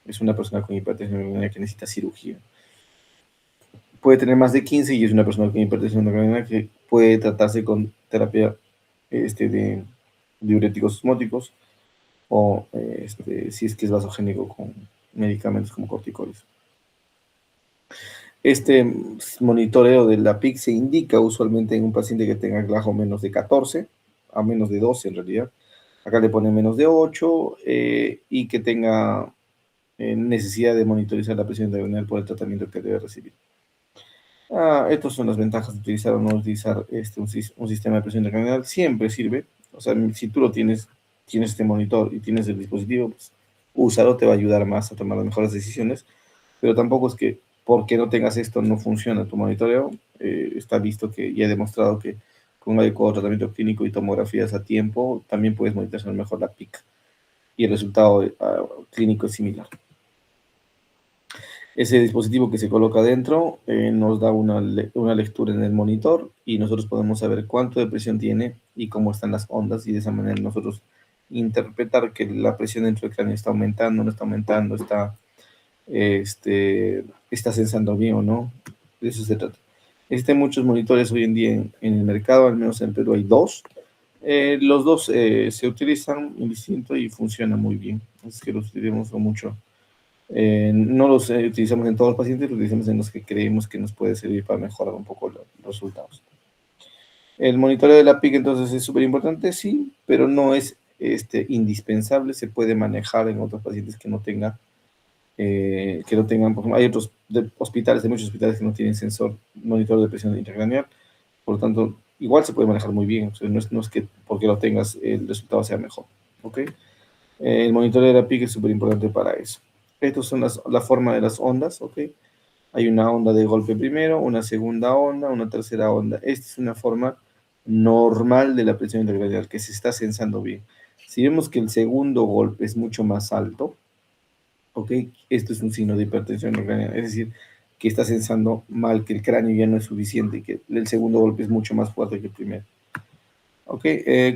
es una persona con hipertensión cardíaca que necesita cirugía. Puede tener más de 15 y es una persona con hipertensión cardíaca que puede tratarse con terapia de diuréticos osmóticos o si es que es vasogénico con medicamentos como corticoides. Este monitoreo de la PIC se indica usualmente en un paciente que tenga GLAJO menos de 14, a menos de 12 en realidad. Acá le ponen menos de 8 y que tenga necesidad de monitorizar la presión intracraneal por el tratamiento que debe recibir. Estas son las ventajas de utilizar o no utilizar un sistema de presión intracraneal. Siempre sirve. O sea, si tú tienes este monitor y tienes el dispositivo, pues úsalo, te va a ayudar más a tomar las mejores decisiones. Pero tampoco es que porque no tengas esto no funciona tu monitoreo. Está visto que ya he demostrado que con un adecuado tratamiento clínico y tomografías a tiempo, también puedes monitorizar mejor la PIC. Y el resultado clínico es similar. Ese dispositivo que se coloca dentro nos da una lectura en el monitor y nosotros podemos saber cuánto de presión tiene y cómo están las ondas, y de esa manera nosotros interpretar que la presión dentro del cráneo está aumentando, no está aumentando, está sensando bien o no. De eso se trata. Existen muchos monitores hoy en día en el mercado, al menos en Perú hay dos. Los dos se utilizan indistinto y funcionan muy bien. Es que los utilizamos mucho. No los utilizamos en todos los pacientes, los utilizamos en los que creemos que nos puede servir para mejorar un poco los resultados. El monitoreo de la PIC entonces es súper importante, sí, pero no es indispensable. Se puede manejar en otros pacientes que no tengan, por ejemplo, hay otros hospitales, hay muchos hospitales que no tienen monitor de presión intracraneal, por lo tanto, igual se puede manejar muy bien. O sea, no es que porque lo tengas el resultado sea mejor, ¿ok? El monitoreo de la PIC es súper importante para eso. Estas son la forma de las ondas, ¿ok? Hay una onda de golpe primero, una segunda onda, una tercera onda. Esta es una forma normal de la presión intracraneal, que se está sensando bien. Si vemos que el segundo golpe es mucho más alto, ¿ok? Esto es un signo de hipertensión intracraneal, es decir, que está sensando mal, que el cráneo ya no es suficiente y que el segundo golpe es mucho más fuerte que el primero. ¿Ok?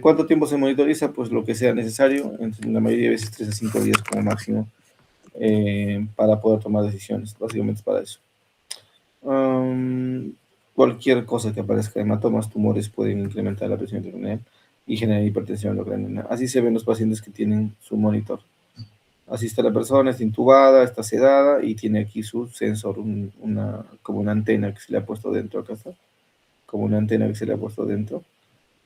¿Cuánto tiempo se monitoriza? Pues lo que sea necesario, la mayoría de veces 3 a 5 días como máximo, para poder tomar decisiones. Básicamente es para eso. Cualquier cosa que aparezca, hematomas, tumores, pueden incrementar la presión intracraneal y generar hipertensión intracraneal. Así se ven los pacientes que tienen su monitor. Así está la persona, está intubada, está sedada y tiene aquí su sensor, como una antena que se le ha puesto dentro. Acá está, como una antena que se le ha puesto dentro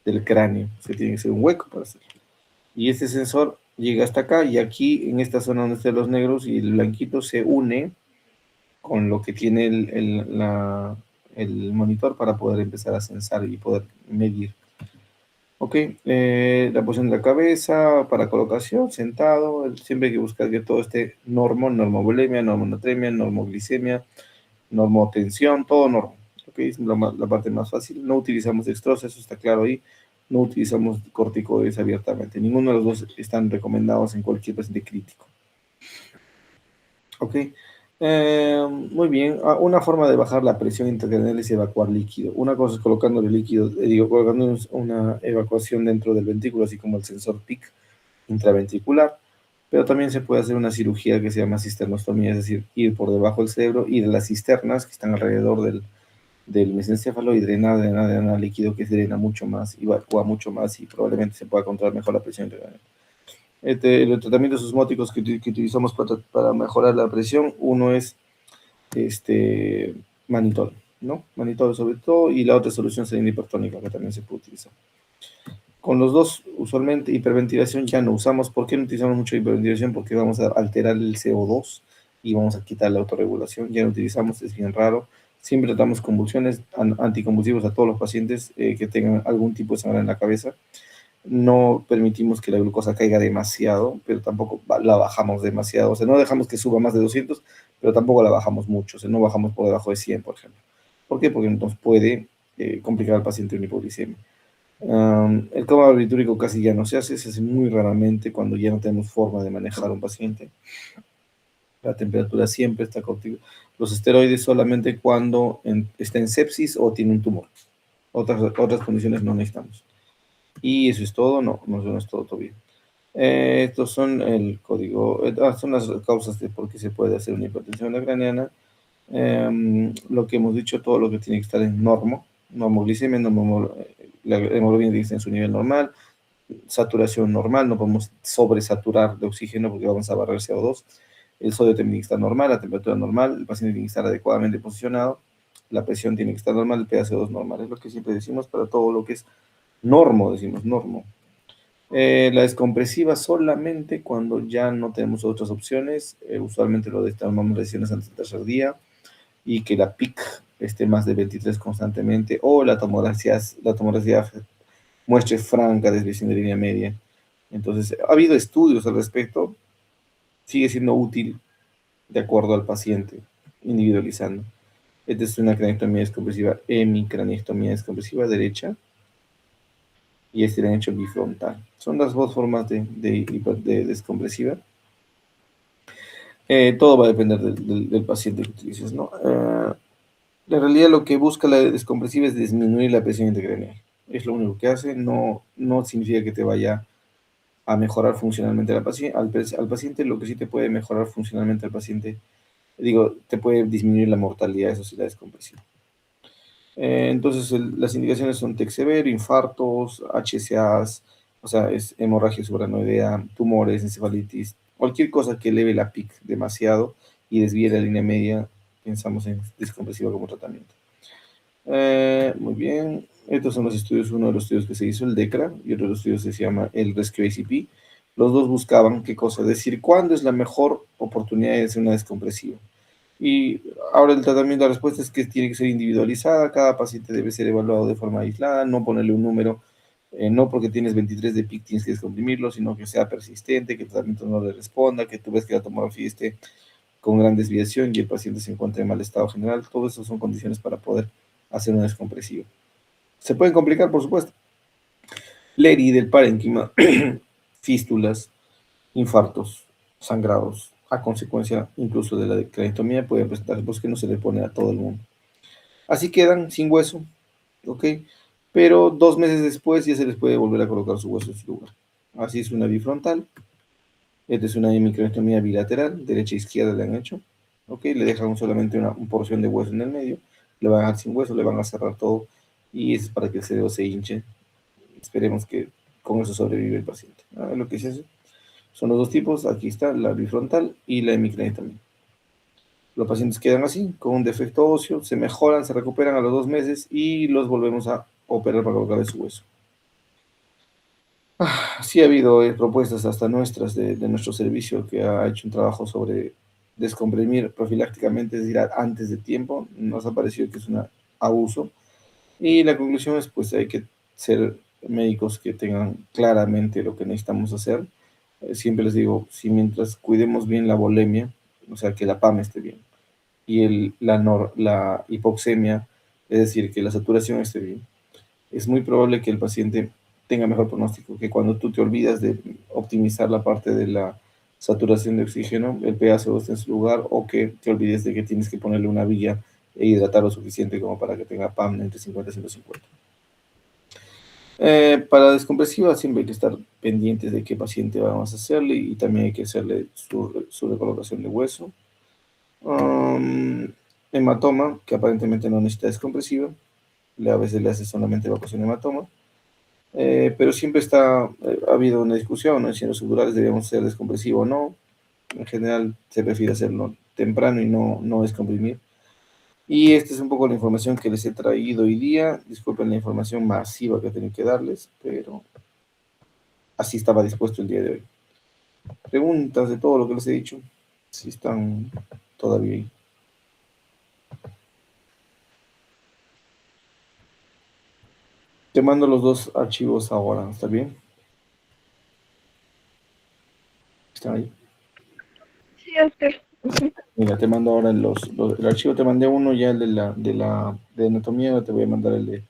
del cráneo. Se tiene que ser un hueco para hacerlo. Y este sensor llega hasta acá, y aquí en esta zona donde están los negros y el blanquito se une con lo que tiene el monitor para poder empezar a sensar y poder medir. Ok, la posición de la cabeza para colocación, sentado. Siempre hay que buscar que todo esté normovolemia, normonatremia, normoglicemia, normotensión, todo normal. Ok, es la parte más fácil. No utilizamos dextrosa, eso está claro ahí. No utilizamos corticoides abiertamente. Ninguno de los dos están recomendados en cualquier paciente crítico. Ok. Muy bien. Una forma de bajar la presión intracraneal es evacuar líquido. Una cosa es colocando el líquido, digo, colocando una evacuación dentro del ventrículo, así como el sensor PIC intraventricular, pero también se puede hacer una cirugía que se llama cisternostomía, es decir, ir por debajo del cerebro y de las cisternas que están alrededor del mesencéfalo y drenar líquido que drena mucho más y evacúa mucho más y probablemente se pueda controlar mejor la presión intracraneal. Los tratamientos osmóticos que utilizamos para mejorar la presión, uno es este, manitol, ¿no? Manitol sobre todo, y la otra solución sería hipertónica, que también se puede utilizar. Con los dos, usualmente hiperventilación ya no usamos. ¿Por qué no utilizamos mucho hiperventilación? Porque vamos a alterar el CO2 y vamos a quitar la autorregulación. Ya no utilizamos, es bien raro. Siempre tratamos convulsiones, anticonvulsivos a todos los pacientes que tengan algún tipo de sangrado en la cabeza. No permitimos que la glucosa caiga demasiado, pero tampoco la bajamos demasiado. O sea, no dejamos que suba más de 200, pero tampoco la bajamos mucho. O sea, no bajamos por debajo de 100, por ejemplo. ¿Por qué? Porque nos puede complicar al paciente una hipoglicemia. El coma barbitúrico casi ya no se hace muy raramente cuando ya no tenemos forma de manejar a un paciente. La temperatura siempre está contigo. Los esteroides solamente cuando está en sepsis o tiene un tumor. Otras condiciones no necesitamos. Y eso es todo, no es todo todavía. Estos son el código, son las causas de por qué se puede hacer una hipertensión craneana. Lo que hemos dicho, todo lo que tiene que estar en normoglicemia, la hemoglobina tiene que estar en su nivel normal, saturación normal, no podemos sobresaturar de oxígeno porque vamos a barrer CO2. El sodio tiene que estar normal, la temperatura normal, el paciente tiene que estar adecuadamente posicionado, la presión tiene que estar normal, el pH 2 normal. Es lo que siempre decimos para todo lo que es normo, decimos normo. La descompresiva solamente cuando ya no tenemos otras opciones, usualmente lo llamamos lesiones antes del tercer día, y que la PIC esté más de 23 constantemente, o la tomografía muestre franca desviación de línea media. Entonces, ha habido estudios al respecto, sigue siendo útil de acuerdo al paciente, individualizando. Esta es una cranectomía descompresiva, hemicranectomía descompresiva derecha, y este le han hecho bifrontal. Son las dos formas de descompresiva. Todo va a depender del paciente que utilices, ¿no? En realidad lo que busca la descompresiva es disminuir la presión intracraneal. Es lo único que hace, no significa que te vaya a mejorar funcionalmente al paciente, lo que sí te puede mejorar funcionalmente al paciente, digo, te puede disminuir la mortalidad, eso sí, la descompresión. Entonces, las indicaciones son TEC severo, infartos, HSAs, o sea, es hemorragia subaracnoidea, tumores, encefalitis, cualquier cosa que eleve la PIC demasiado y desvíe la línea media, pensamos en descompresiva como tratamiento. Muy bien, estos son los estudios, uno de los estudios que se hizo, el DECRA, y otro de los estudios que se llama el Rescue ACP. Los dos buscaban, ¿qué cosa? Decir, ¿cuándo es la mejor oportunidad de hacer una descompresiva? Y ahora el tratamiento, la respuesta es que tiene que ser individualizada, cada paciente debe ser evaluado de forma aislada, no ponerle un número, no porque tienes 23 de PIC tienes que descomprimirlo, sino que sea persistente, que el tratamiento no le responda, que tú ves que la tomografía esté con gran desviación y el paciente se encuentra en mal estado general. Todo eso son condiciones para poder hacer una descompresiva. Se pueden complicar, por supuesto. Leri del parénquima, fístulas, infartos, sangrados, a consecuencia incluso de la craniotomía pueden presentarse, pues que no se le pone a todo el mundo. Así quedan sin hueso, ¿ok? Pero 2 meses después ya se les puede volver a colocar su hueso en su lugar. Así es una bifrontal. Esta es una microestomía bilateral, derecha e izquierda le han hecho, ¿ok? Le dejan solamente una porción de hueso en el medio, le van a dejar sin hueso, le van a cerrar todo y es para que el cerebro se hinche. Esperemos que con eso sobrevive el paciente. Lo que se hace son los dos tipos, aquí está la bifrontal y la hemicranectomía. Los pacientes quedan así, con un defecto óseo, se mejoran, se recuperan a los 2 meses y los volvemos a operar para colocar su hueso. Sí ha habido propuestas hasta nuestras de nuestro servicio que ha hecho un trabajo sobre descomprimir profilácticamente, es decir, antes de tiempo. Nos ha parecido que es un abuso. Y la conclusión es, pues hay que ser médicos que tengan claramente lo que necesitamos hacer. Siempre les digo, si mientras cuidemos bien la volemia, o sea, que la PAM esté bien, y la hipoxemia, es decir, que la saturación esté bien, es muy probable que el paciente tenga mejor pronóstico que cuando tú te olvidas de optimizar la parte saturación de oxígeno, el pH está en su lugar, o que te olvides de que tienes que ponerle una vía e hidratar lo suficiente como para que tenga PAM entre 50 y 150. Para descompresiva siempre hay que estar pendientes de qué paciente vamos a hacerle y también hay que hacerle su recolocación de hueso. Hematoma, que aparentemente no necesita descompresiva, a veces le hace solamente evacuación de hematoma. Pero siempre ha habido una discusión, ¿no? Si en los subdurales debemos ser descompresivo o no. En general se prefiere hacerlo temprano y no descomprimir. Y esta es un poco la información que les he traído hoy día. Disculpen la información masiva que tengo que darles, pero así estaba dispuesto el día de hoy. Preguntas de todo lo que les he dicho, si están todavía ahí. Te mando los dos archivos ahora, ¿está bien? ¿Están ahí? Sí, Oscar. Mira, te mando ahora el archivo, te mandé uno ya el de anatomía, te voy a mandar el de